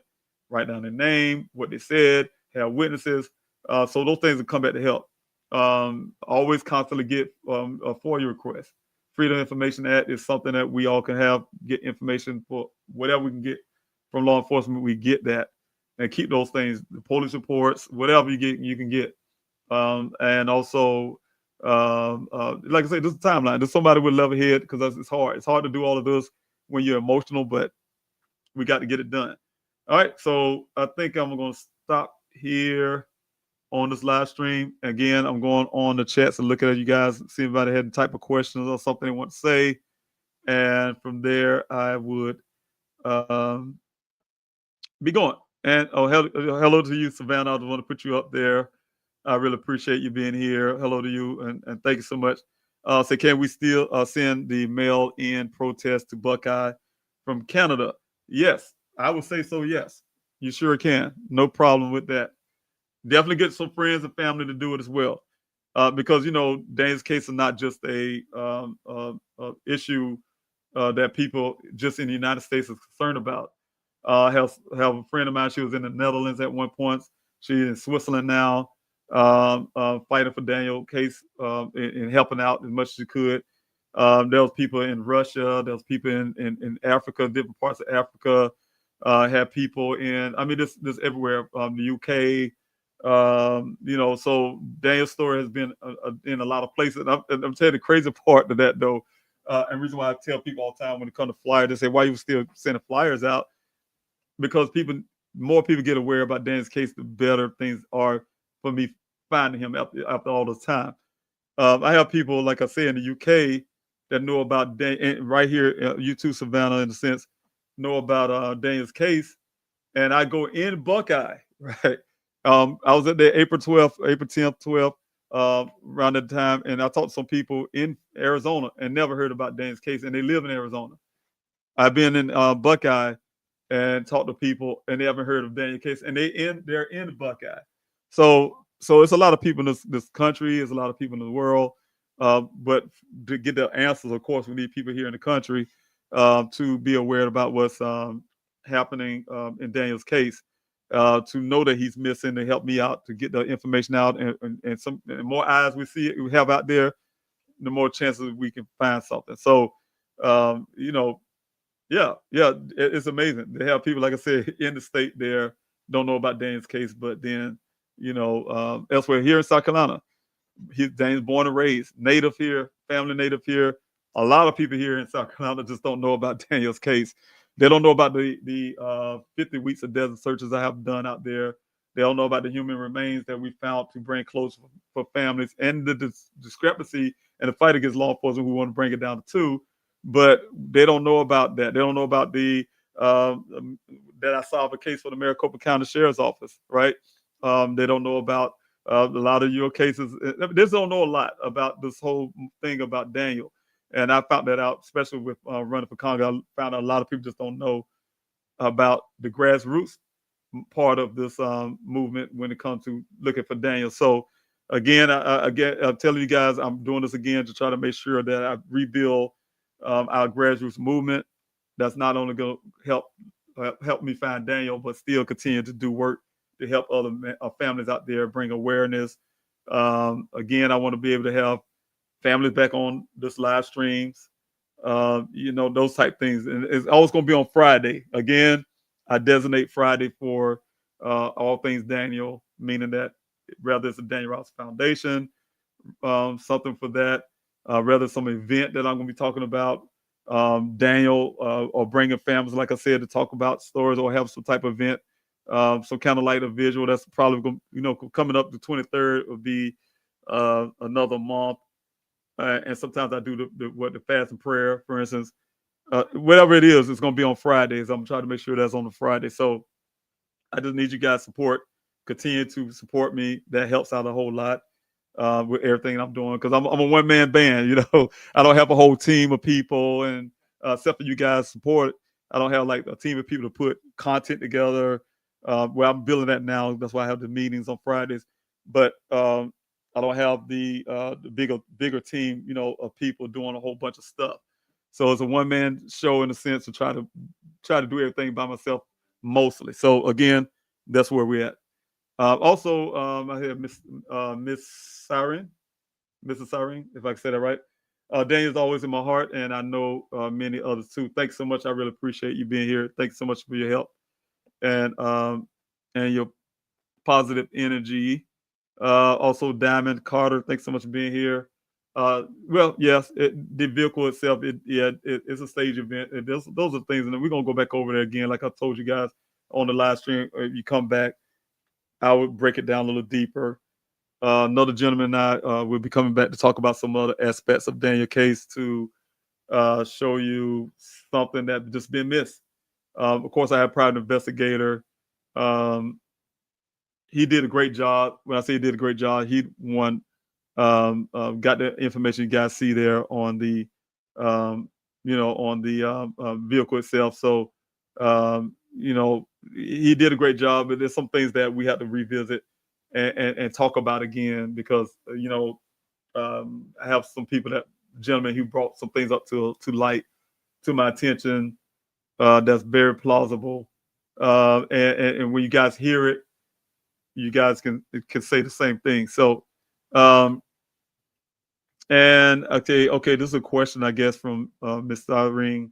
write down their name, what they said, have witnesses. So those things will come back to help. Always constantly get a FOIA request. Freedom of Information Act is something that we all can get information for whatever we can get from law enforcement. We get that. And keep those things, the police reports, whatever you can get. And also, like I said, this is a timeline. There's somebody with level head because it's hard. It's hard to do all of this when you're emotional, but we got to get it done. All right, so I think I'm going to stop here on this live stream. Again, I'm going on the chats and looking at you guys, see if anybody had any type of questions or something they want to say. And from there, I would be going. And hello to you, Savannah. I just want to put you up there. I really appreciate you being here. Hello to you, and thank you so much. So can we still send the mail-in protest to Buckeye from Canada? Yes, I would say so, yes. You sure can. No problem with that. Definitely get some friends and family to do it as well. Because, Dan's case is not just a issue that people just in the United States is concerned about. Have a friend of mine. She was in the Netherlands at one point. She's in Switzerland now, fighting for Daniel's case and helping out as much as she could. There was people in Russia. There was people in Africa, different parts of Africa. Had people in, this everywhere. The UK, You know, so Daniel's story has been in a lot of places. And I'm telling you the crazy part of that though, and reason why I tell people all the time when it comes to flyers, they say, why you still sending flyers out? Because more people get aware about Daniel's case, the better things are for me finding him after all this time. I have people, like I say, in the UK that know about right here, you too, Savannah, in a sense, know about Daniel's case. And I go in Buckeye, right? I was at there April 10th, 12th, around that time, and I talked to some people in Arizona and never heard about Daniel's case, and they live in Arizona. I've been in Buckeye and talked to people, and they haven't heard of Daniel's case, and they're in Buckeye. So it's a lot of people in this country, there's a lot of people in the world, but to get the answers, of course, we need people here in the country to be aware about what's happening in Daniel's case, to know that he's missing, to help me out to get the information out, and some the more eyes we have out there, the more chances we can find something. So, you know, yeah, it's amazing. They have people, like I said, in the state there don't know about Daniel's case, but then, you know, elsewhere here in South Carolina, Daniel's born and raised, native here, family native here. A lot of people here in South Carolina just don't know about Daniel's case. They don't know about the 50 weeks of desert searches I have done out there. They don't know about the human remains that we found to bring close for families, and the discrepancy and the fight against law enforcement. We want to bring it down to 2, but they don't know about that. They don't know about the that I solved a case for the Maricopa County Sheriff's Office, right? They don't know about a lot of your cases. They just don't know a lot about this whole thing about Daniel. And I found that out, especially with running for Congress. I found out a lot of people just don't know about the grassroots part of this movement when it comes to looking for Daniel. So again, I'm telling you guys, I'm doing this again to try to make sure that I rebuild our grassroots movement. That's not only going to help me find Daniel, but still continue to do work to help other families out there, bring awareness. Again, I want to be able to have families back on this live streams, you know, those type things. And it's always going to be on Friday. Again, I designate Friday for all things Daniel, meaning that whether it's a Daniel Robinson Foundation, something for that, rather some event that I'm going to be talking about, Daniel, or bringing families, like I said, to talk about stories or have some type of event, some kind of like a visual. That's probably going, you know, coming up the 23rd will be another month. And sometimes I do the fast and prayer, for instance. Whatever it is, it's going to be on Fridays. I'm trying to make sure that's on the Friday. So I just need you guys' support. Continue to support me. That helps out a whole lot with everything I'm doing, because I'm a one-man band. You know, I don't have a whole team of people, and except for you guys' support, I don't have like a team of people to put content together. Well, I'm building that now. That's why I have the meetings on Fridays. But I don't have the bigger team, you know, of people doing a whole bunch of stuff. So it's a one-man show in a sense to try to do everything by myself mostly. So again, that's where we're at. Also, I have Miss Siren, Mrs. Siren, if I can say that right. Daniel's always in my heart, and I know many others too. Thanks so much. I really appreciate you being here. Thanks so much for your help and your positive energy. Also, Diamond Carter, thanks so much for being here. Well, yes, the vehicle itself, it's a stage event. Those are things, and we're gonna go back over there again. Like I told you guys on the live stream, if you come back, I would break it down a little deeper. Another gentleman and I will be coming back to talk about some other aspects of Daniel's case to show you something that just been missed. Of course, I have private investigator. He did a great job. When I say he did a great job, he got the information you guys see there on the, on the vehicle itself. So, he did a great job, but there's some things that we have to revisit and talk about again, because, I have some gentlemen who brought some things up to light, to my attention, that's very plausible. And when you guys hear it, you guys can say the same thing. So, and okay, this is a question, I guess, from Ms. Irene.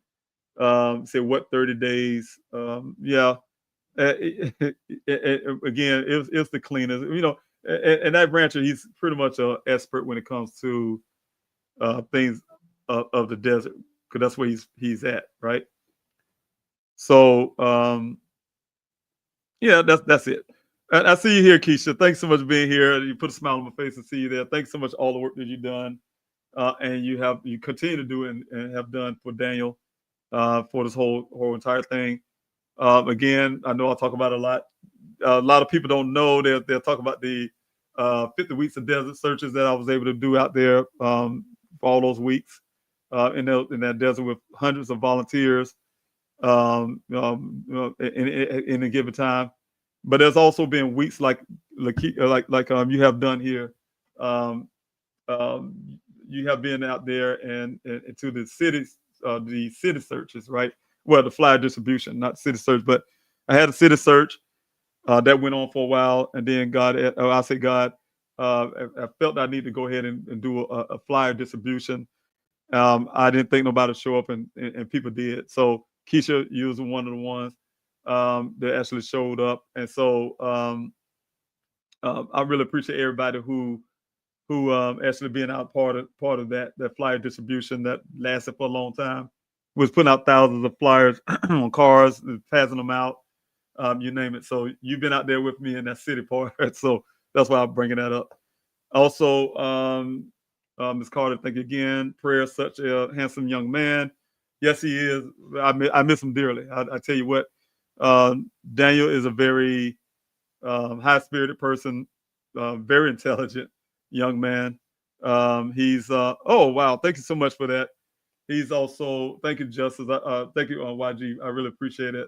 Say what 30 days? Yeah, Again, it's the cleanest. And that rancher, he's pretty much an expert when it comes to things of the desert, because that's where he's at, right? So yeah, that's it. And I see you here, Keisha. Thanks so much for being here. You put a smile on my face to see you there. Thanks so much for all the work that you've done, and you continue to do and have done for Daniel for this whole entire thing. Again, I know I talk about it a lot. A lot of people don't know. They'll talk about the 50 weeks of desert searches that I was able to do out there for all those weeks in that desert with hundreds of volunteers in a given time. But there's also been weeks like you have done here. You have been out there and to the cities, the city searches, right? Well, the flyer distribution, not city search, but I had a city search that went on for a while, and then I felt I need to go ahead and do a flyer distribution. I didn't think nobody would show up, and people did. So Keisha, you was one of the ones that actually showed up, and so I really appreciate everybody who actually being out part of that flyer distribution that lasted for a long time. Was putting out thousands of flyers on cars, passing them out, you name it. So you've been out there with me in that city part, so that's why I'm bringing that up. Also, Ms. Carter, thank you again. Prayer, such a handsome young man. Yes, he is. I miss him dearly. I tell you what, Daniel is a very high-spirited person, very intelligent young man. He's oh wow, thank you so much for that. He's also, thank you, Justice. Thank you, YG. I really appreciate it.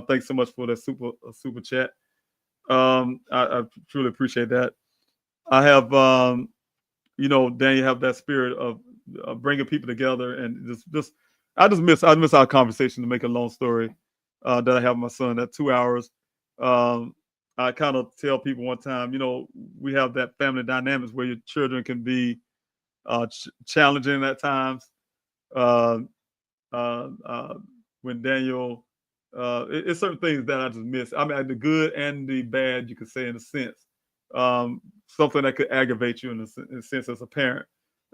Thanks so much for that super chat. I truly appreciate that. I have, Daniel have that spirit of bringing people together, and I miss our conversation. To make a long story that I have with my son, that 2 hours. I kind of tell people one time, we have that family dynamics where your children can be challenging at times. When Daniel, it's certain things that I just miss. I mean, the good and the bad, you could say, in a sense. Something that could aggravate you in a sense as a parent.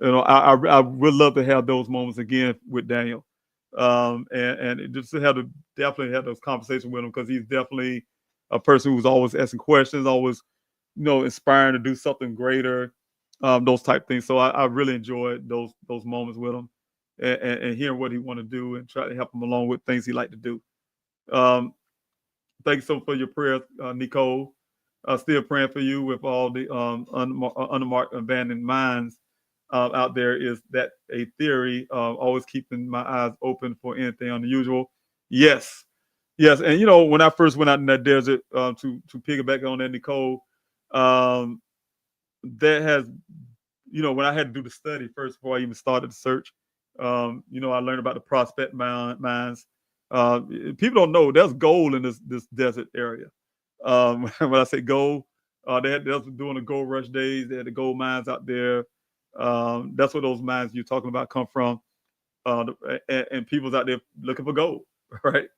I would love to have those moments again with Daniel, and just to definitely have those conversations with him, because he's definitely a person who's always asking questions, always, inspiring to do something greater, those type things. So I really enjoyed those moments with him. And hearing what he want to do and try to help him along with things he like to do. Thank you so much for your prayer, Nicole. Still praying for you with all the unmarked abandoned mines out there. Is that a theory? Always keeping my eyes open for anything unusual. Yes. And when I first went out in that desert, to piggyback on that, Nicole, that has, when I had to do the study first before I even started the search. I learned about the prospect mines. People don't know there's gold in this desert area. When I say gold, they was doing the gold rush days. They had the gold mines out there. That's where those mines you're talking about come from. And people's out there looking for gold, right?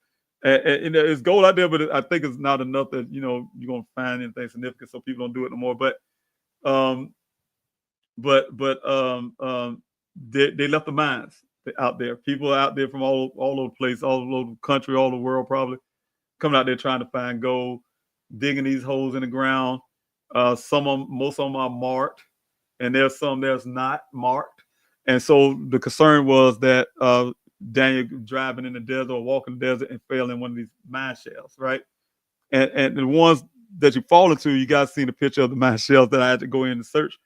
And there's gold out there, but I think it's not enough that you're gonna find anything significant, so people don't do it no more. But they left the mines out there. People out there from all over the place, all over the country, all the world, probably coming out there trying to find gold, digging these holes in the ground. Most of them are marked, and there's some that's not marked. And so the concern was that Daniel driving in the desert or walking the desert and fell in one of these mine shells, right? And the ones that you fall into, you guys seen the picture of the mine shells that I had to go in and search.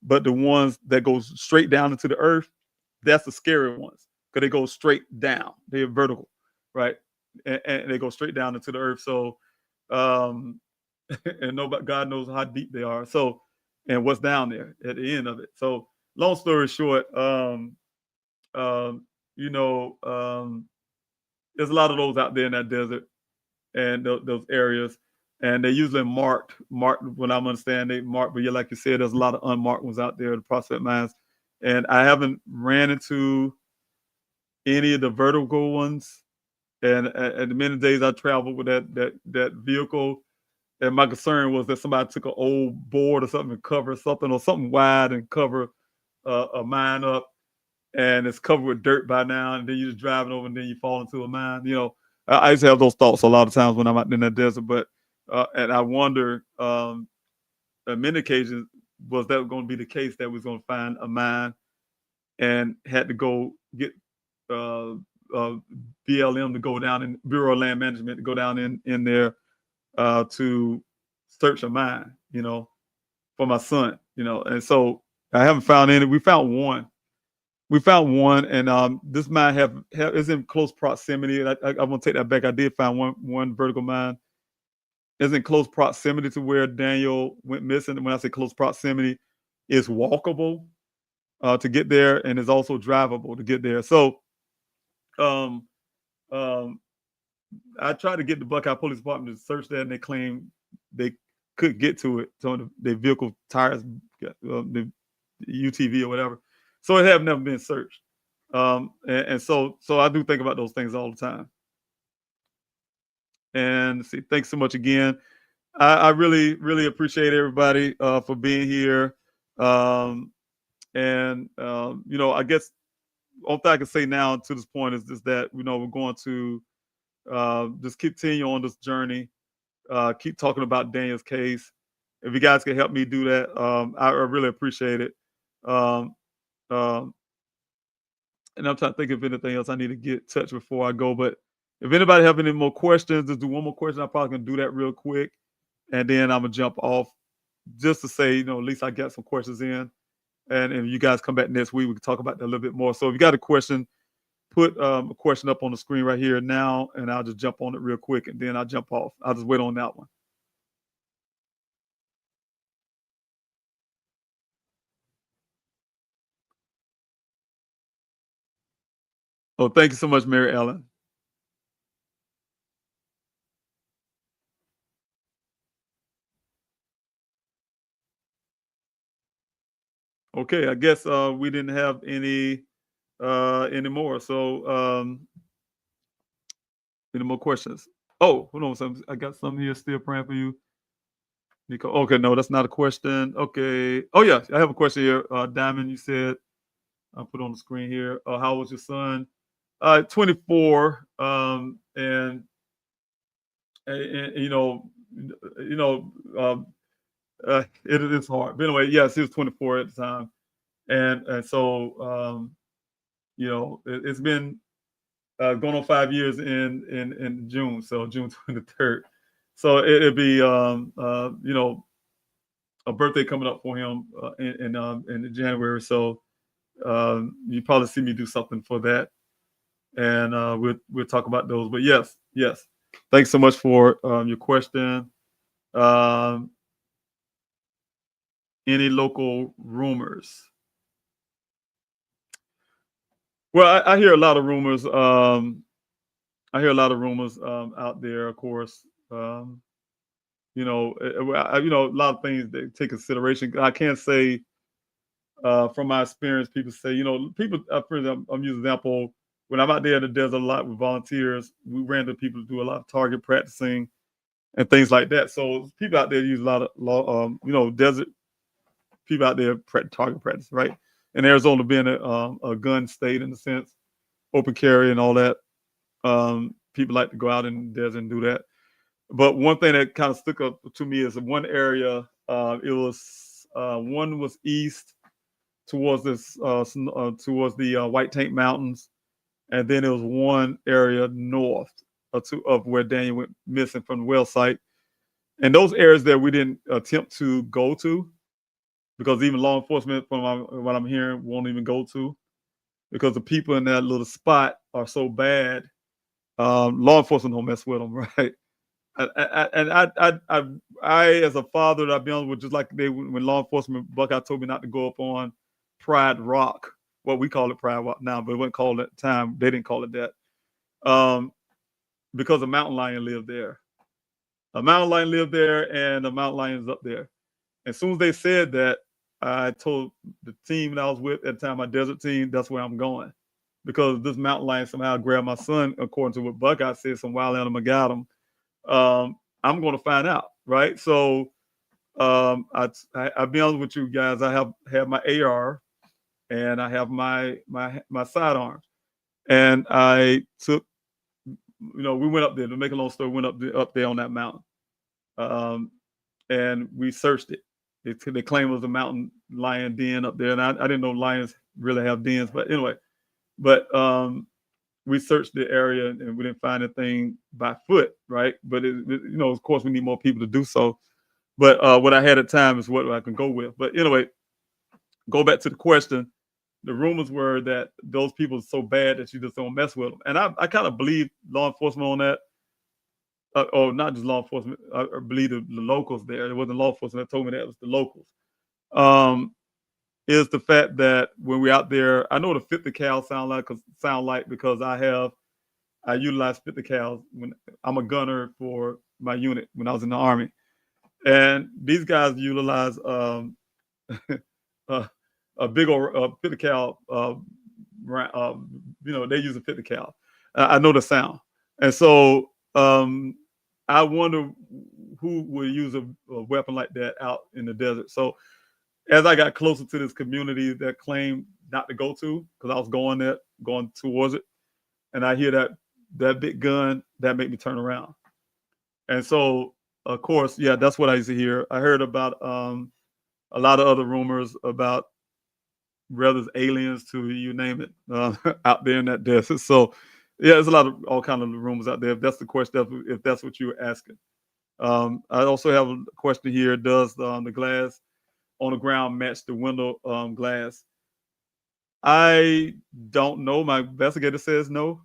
But the ones that go straight down into the earth, that's the scary ones, because they go straight down. They're vertical, right? And they go straight down into the earth. So, and God knows how deep they are. So, and what's down there at the end of it. So, long story short, there's a lot of those out there in that desert and those areas. And they're usually marked when I'm understanding, they marked, but yeah, like you said, there's a lot of unmarked ones out there, the prospect mines. And I haven't ran into any of the vertical ones And the many days I traveled with that vehicle, and my concern was that somebody took an old board or something and cover something, or something wide and cover a mine up, and it's covered with dirt by now, and then you're just driving over and then you fall into a mine. I used to have those thoughts a lot of times when I'm out in that desert, but and I wonder, on many occasions, was that going to be the case, that we was going to find a mine and had to go get BLM to go down in Bureau of Land Management to go down in there to search a mine, for my son, and so I haven't found any. We found one, and this mine is in close proximity. And I want to take that back. I did find one vertical mine. Is in close proximity to where Daniel went missing. And when I say close proximity, it's walkable to get there, and it's also drivable to get there. So, I tried to get the Buckeye Police Department to search that, and they claimed they couldn't get to it. So the vehicle tires, the UTV or whatever. So it have never been searched. And so I do think about those things all the time. And see, thanks so much again. I really, really appreciate everybody for being here. I guess all I can say now to this point is just that, we're going to just continue on this journey, keep talking about Daniel's case. If you guys can help me do that, I really appreciate it. And I'm trying to think of anything else I need to get in touch before I go, but if anybody have any more questions, just do one more question. I'm probably going to do that real quick, and then I'm going to jump off just to say, at least I got some questions in. And if you guys come back next week, we can talk about that a little bit more. So if you got a question, put a question up on the screen right here now, and I'll just jump on it real quick, and then I'll jump off. I'll just wait on that one. Oh, thank you so much, Mary Ellen. Okay, I guess we didn't have any more. So any more questions? Oh, hold on. I got something here. Still praying for you, Nico. Okay, no, that's not a question. Okay. Oh yeah, I have a question here. Diamond, you said, I'll put on the screen here. How old was your son? 24. And it is hard. But anyway, yes, he was 24 at the time, and so it's been going on 5 years in June, so June 23rd. So it'll be a birthday coming up for him in January. So you probably see me do something for that, and we'll talk about those. But yes, thanks so much for your question. Any local rumors? Well, I hear a lot of rumors. I hear a lot of rumors out there, of course. A lot of things that take consideration. I can't say from my experience, people say, people, for example, I'm using an example. When I'm out there in the desert a lot with volunteers, we ran into people who do a lot of target practicing and things like that. So people out there use a lot of, desert people out there target practice, right? And Arizona being a gun state in a sense, open carry and all that. People like to go out in the desert and do that. But one thing that kind of stuck up to me is one area. One was east towards towards the White Tank Mountains, and then there was one area north of where Daniel went missing from the well site. And those areas that we didn't attempt to go to, because even law enforcement, from what I'm hearing, won't even go to, because the people in that little spot are so bad. Law enforcement don't mess with them, right? And I as a father, I'll be honest with, just like when law enforcement, Buckeye told me not to go up on Pride Rock. Well, we call it Pride Rock now, but it wasn't called at the time. They didn't call it that. Because a mountain lion lived there. A mountain lion lived there, and a mountain lion is up there. As soon as they said that, I told the team that I was with at the time, my desert team, that's where I'm going, because this mountain lion somehow grabbed my son, according to what Buckeye said, some wild animal got him. I'm going to find out, right? So I'll be honest with you guys. I have my AR and I have my sidearms, and I took, we went up there to make a long story. Went up there on that mountain, and we searched it. They claim it was a mountain lion den up there, and I didn't know lions really have dens, but anyway, we searched the area and we didn't find anything by foot, right? But of course, we need more people to do so. But what I had at the time is what I can go with. But anyway, go back to the question. The rumors were that those people are so bad that you just don't mess with them, and I kind of believe law enforcement on that. Or not just law enforcement. I believe the locals there. It wasn't law enforcement that told me that. It was the locals. Is the fact that when we're out there, I know what a 50 cal sound like because I utilize 50 cals when I'm a gunner for my unit when I was in the Army, and these guys utilize a big old 50 cal. They use a 50 cal. I know the sound, and so I wonder who would use a weapon like that out in the desert. So as I got closer to this community that claimed not to go to, because I was going towards it, and I hear that big gun, that made me turn around. And so, of course, yeah, that's what I used to hear. I heard about a lot of other rumors about whether it's aliens to you name it out there in that desert. So, yeah, there's all kind of rumors out there. If that's the question, if that's what you were asking. I also have a question here. Does the glass on the ground match the window glass? I don't know. My investigator says no.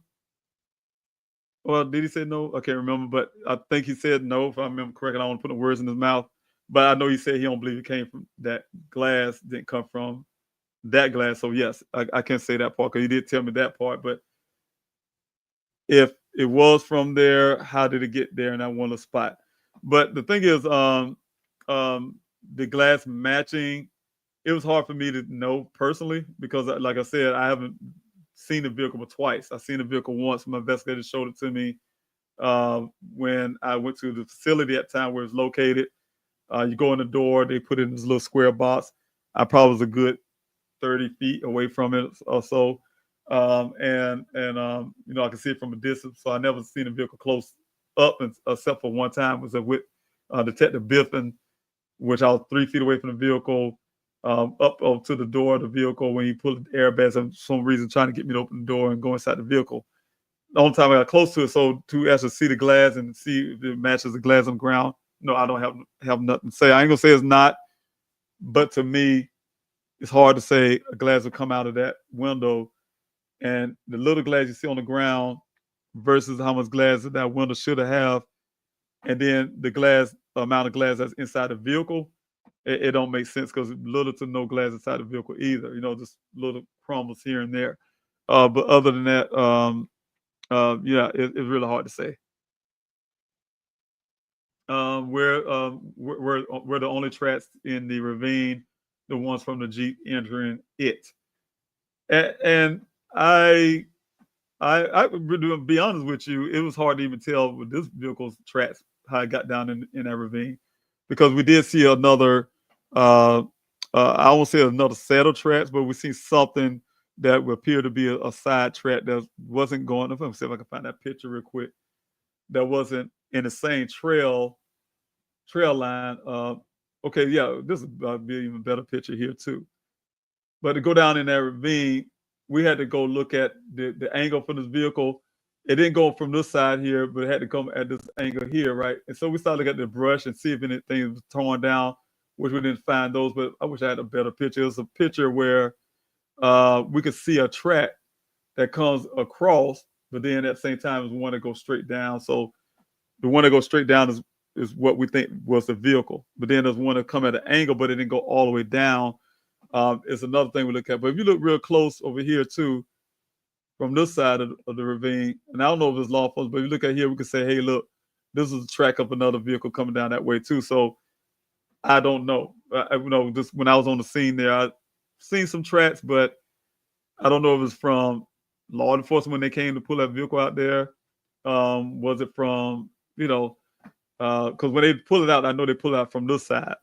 Well, did he say no? I can't remember, but I think he said no, if I remember correctly. I don't want to put the words in his mouth, but I know he said he don't believe it came from that glass, didn't come from that glass. So yes, I can't say that part because he did tell me that part, but if it was from there, how did it get there in that one spot? But the thing is, the glass matching, it was hard for me to know personally because, like I said, I haven't seen the vehicle but twice. I've seen the vehicle once. My investigator showed it to me when I went to the facility at the time where it's located. You go in the door, they put it in this little square box. I probably was a good 30 feet away from it or so. I can see it from a distance. So I never seen a vehicle close up except for one time was with Detective Biffin, which I was 3 feet away from the vehicle, up to the door of the vehicle when he pulled the airbags and for some reason trying to get me to open the door and go inside the vehicle. The only time I got close to it, so to actually see the glass and see if it matches the glass on the ground, no, I don't have nothing to say. I ain't gonna say it's not, but to me, it's hard to say a glass will come out of that window and the little glass you see on the ground versus how much glass that window should have, and then the amount of glass that's inside the vehicle, it don't make sense because little to no glass inside the vehicle either. Just little crumbles here and there. But other than that, it's really hard to say. We're the only tracks in the ravine, the ones from the Jeep entering it, and I to be honest with you, it was hard to even tell with this vehicle's tracks how it got down in that ravine, because we did see another, I won't say another set of tracks, but we see something that would appear to be a side track that wasn't going. Let me see if I can find that picture real quick. That wasn't in the same trail line. Okay, yeah, this would be an even better picture here too. But to go down in that ravine, we had to go look at the angle for this vehicle. It didn't go from this side here, but it had to come at this angle here, right? And so we started looking at the brush and see if anything was torn down, which we didn't find those, but I wish I had a better picture. It was a picture where we could see a track that comes across, but then at the same time, there's one that goes straight down. So the one that goes straight down is what we think was the vehicle. But then there's one that come at an angle, but it didn't go all the way down. It's another thing we look at. But if you look real close over here too, from this side of the ravine, and I don't know if it's law enforcement, but if you look at here, we can say, hey, look, this is a track of another vehicle coming down that way too. So I don't know. Just when I was on the scene there, I seen some tracks, but I don't know if it's from law enforcement when they came to pull that vehicle out there? Was it from, because when they pull it out, I know they pull it out from this side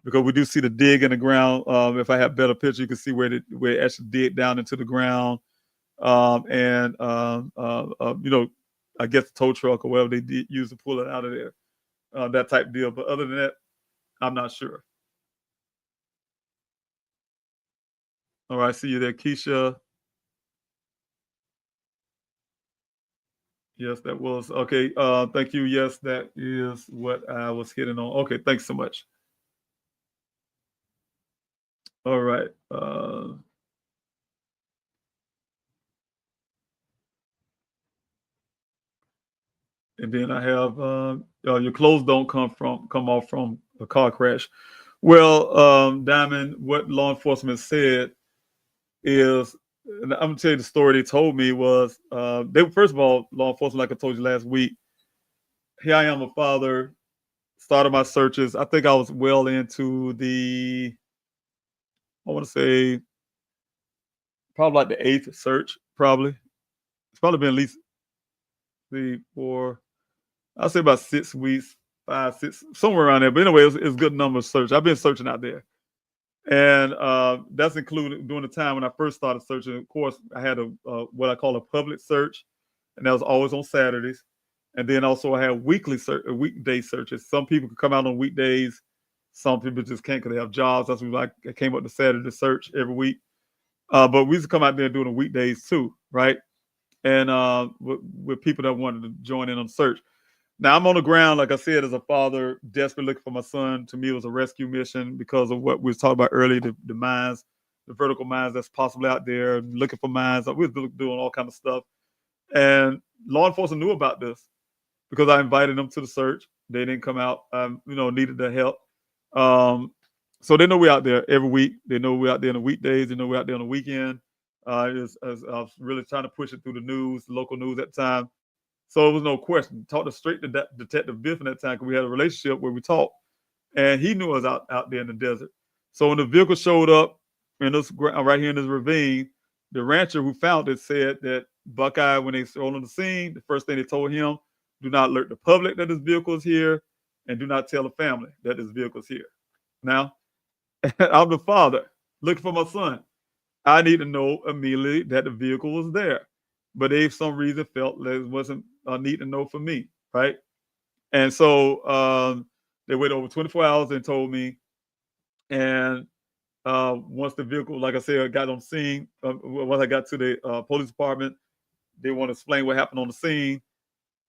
because we do see the dig in the ground. If I have better picture, you can see where it actually dig down into the ground. I guess the tow truck or whatever they did use to pull it out of there, that type of deal. But other than that, I'm not sure. All right, see you there, Keisha. Yes, that was okay. Thank you. Yes, that is what I was hitting on. Okay, thanks so much. All right. And then I have your clothes don't come off from a car crash. Well, Diamond, what law enforcement said is, and I'm gonna tell you the story they told me was first of all, law enforcement, like I told you last week, here I am, a father, started my searches. I think I was well into I want to say probably like the 8th search, probably. It's probably been at least 3, 4, I'll say about 6 weeks, 5, 6, somewhere around there. But anyway, it's a good number of search. I've been searching out there. And that's included during the time when I first started searching. Of course, I had what I call a public search, and that was always on Saturdays. And then also I had weekday searches. Some people could come out on weekdays. Some people just can't because they have jobs. That's why I came up to Saturday search every week. But we used to come out there doing the weekdays too, right? And with people that wanted to join in on search. Now I'm on the ground, like I said, as a father, desperately looking for my son. To me, it was a rescue mission because of what we was talking about earlier, the mines, the vertical mines that's possibly out there, looking for mines. We were doing all kind of stuff. And law enforcement knew about this because I invited them to the search. They didn't come out, needed the help. So they know we're out there every week. They know we're out there on the weekdays. They know we're out there on the weekend. As I was really trying to push it through the news, local news at the time. So it was no question. Talked straight to Detective Biff in that time because we had a relationship where we talked. And he knew us out there in the desert. So when the vehicle showed up in this right here in this ravine, the rancher who found it said that Buckeye, when they showed on the scene, the first thing they told him, do not alert the public that this vehicle is here and do not tell the family that this vehicle is here. Now, I'm the father looking for my son. I need to know immediately that the vehicle was there. But they, for some reason, felt that it wasn't a need to know for me, right? And so they waited over 24 hours and told me. And once the vehicle, like I said, I got on scene, once I got to the police department, they want to explain what happened on the scene.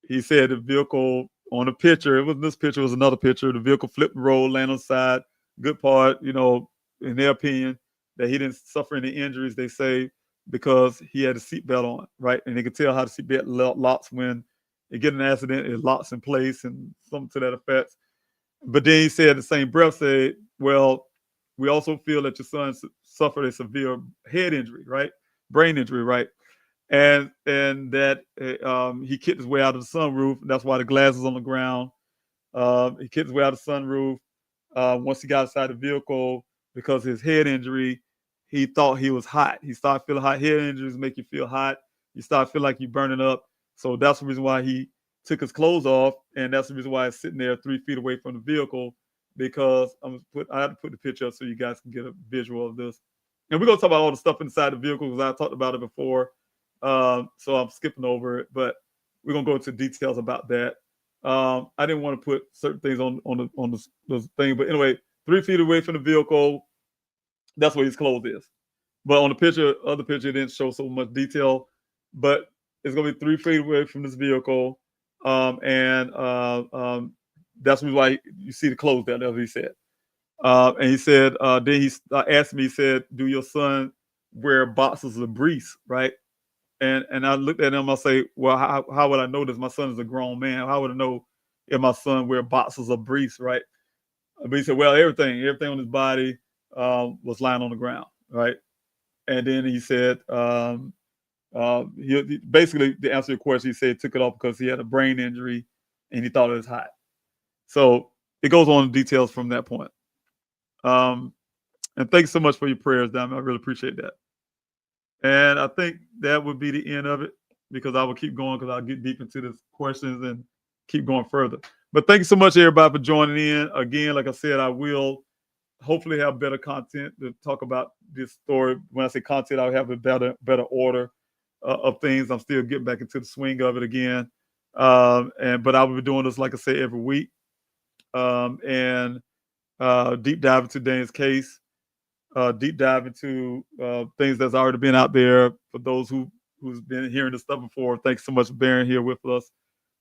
He said the vehicle on the picture, it wasn't this picture, it was another picture. The vehicle flipped the road, landed on the side. Good part, in their opinion, that he didn't suffer any injuries, they say, because he had a seatbelt on, right? And they could tell how the seatbelt locks when you get in an accident, it locks in place and something to that effect. But then he said, the same breath, said, well, we also feel that your son suffered a severe head injury, right? Brain injury, right? And that he kicked his way out of the sunroof. That's why the glass is on the ground. He kicked his way out of the sunroof. Once he got inside the vehicle, because of his head injury, he thought he was hot. He started feeling hot. Head injuries make you feel hot. You start feeling like you're burning up. So that's the reason why he took his clothes off, and that's the reason why he's sitting there 3 feet away from the vehicle, because I have to put the picture up so you guys can get a visual of this. And we're going to talk about all the stuff inside the vehicle because I talked about it before. So I'm skipping over it, but we're going to go into details about that. I didn't want to put certain things on the thing, but anyway, 3 feet away from the vehicle, that's where his clothes is. But on the other picture, it didn't show so much detail, but it's going to be 3 feet away from this vehicle. And that's why you see the clothes there, that's what he said. And he said, then he asked me, he said, do your son wear boxers of briefs, right? And I looked at him, I say, well, how would I know this? My son is a grown man. How would I know if my son wear boxers of briefs, right? But he said, well, everything on his body was lying on the ground, right? And then he said, he basically, to answer your question, he said he took it off because he had a brain injury and he thought it was hot. So it goes on in details from that point. And thanks so much for your prayers, Diamond. I really appreciate that. And I think that would be the end of it, because I will keep going, because I'll get deep into the questions and keep going further. But thank you so much, everybody, for joining in. Again, like I said, I will hopefully have better content to talk about this story. When I say content, I'll have a better order of things. I'm still getting back into the swing of it again. But I will be doing this, like I say, every week. Deep dive into Daniel's case. Deep dive into things that's already been out there for those who's been hearing this stuff before. Thanks so much for bearing here with us.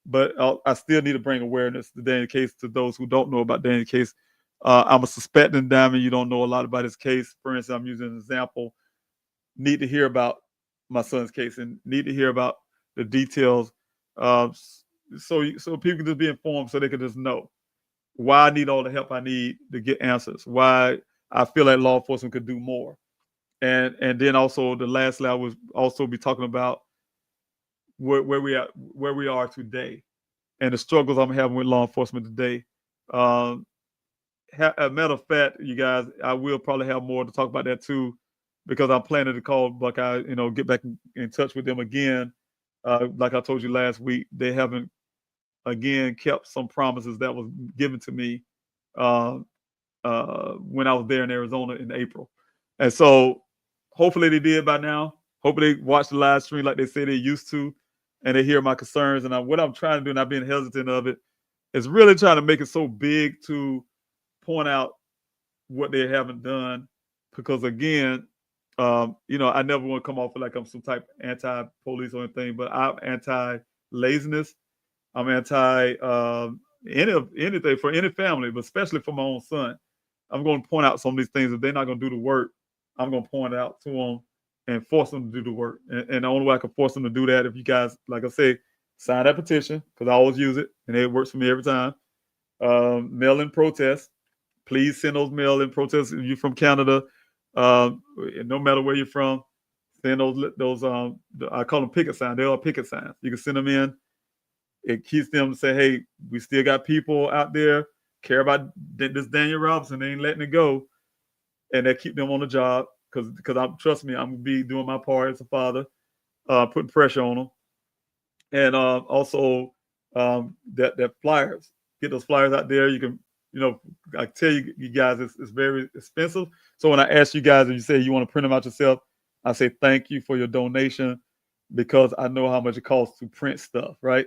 But I still need to bring awareness to Daniel's case to those who don't know about Daniel's case. I'm a suspecting diamond. You don't know a lot about his case. For instance, I'm using an example. Need to hear about my son's case and need to hear about the details, so people can just be informed, so they can just know why I need all the help I need to get answers. Why I feel like law enforcement could do more. And then also lastly, I was also be talking about where we are today and the struggles I'm having with law enforcement today. As a matter of fact, you guys, I will probably have more to talk about that too, because I'm planning to call Buckeye, get back in touch with them again. Like I told you last week, they haven't again kept some promises that was given to me when I was there in Arizona in April. And so hopefully they did by now. Hopefully they watch the live stream like they say they used to, and they hear my concerns. And what I'm trying to do, and I've been hesitant of it, is really trying to make it so big to point out what they haven't done. Because again, I never want to come off like I'm some type of anti-police or anything, but I'm anti-laziness. I'm anti anything for any family, but especially for my own son. I'm going to point out some of these things. If they're not going to do the work, I'm going to point out to them and force them to do the work. And the only way I can force them to do that, if you guys, like I say, sign that petition, because I always use it, and it works for me every time. Mail-in protests. Please send those mail-in protests. If you're from Canada, no matter where you're from, send those I call them picket signs. They are picket signs. You can send them in. It keeps them to say, hey, we still got people out there care about this Daniel Robinson. They ain't letting it go. And they keep them on the job, because trust me, I'm going to be doing my part as a father, putting pressure on them. And also that flyers. Get those flyers out there. You can, I tell you guys, it's very expensive. So when I ask you guys and you say you want to print them out yourself, I say thank you for your donation, because I know how much it costs to print stuff, right?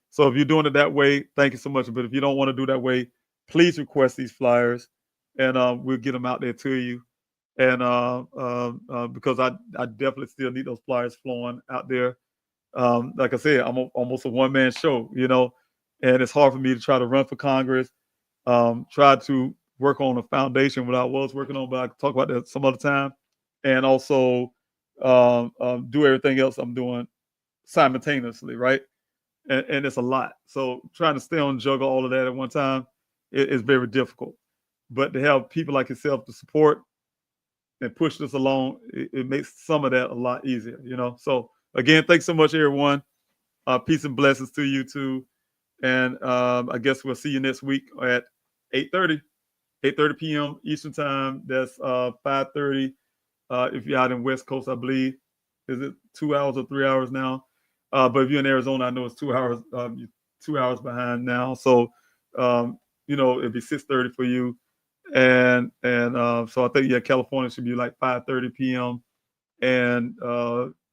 So if you're doing it that way, thank you so much. But if you don't want to do that way, please request these flyers, and we'll get them out there to you. And because I definitely still need those flyers flowing out there. Like I said, I'm almost a one-man show, and it's hard for me to try to run for Congress, try to work on a foundation, what I was working on, but I can talk about that some other time, and also do everything else I'm doing simultaneously, right? And it's a lot. So trying to stay on juggle all of that at one time is very difficult. But to have people like yourself to support and push this along, it makes some of that a lot easier, So again, thanks so much, everyone. Peace and blessings to you too. And I guess we'll see you next week at 8:30 p.m. Eastern Time. That's 5:30 if you're out in West Coast, I believe. Is it 2 hours or 3 hours now? But if you're in Arizona, I know it's 2 hours. You're 2 hours behind now. So it'd be 6:30 for you. And so I think California should be like 5:30 p.m. and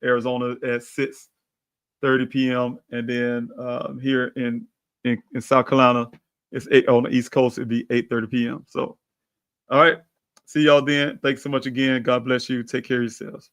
Arizona at 6:30 p.m. and then here in South Carolina, it's 8 on the East Coast. It'd be 8:30 p.m. So, all right, see y'all then. Thanks so much again. God bless you. Take care of yourselves.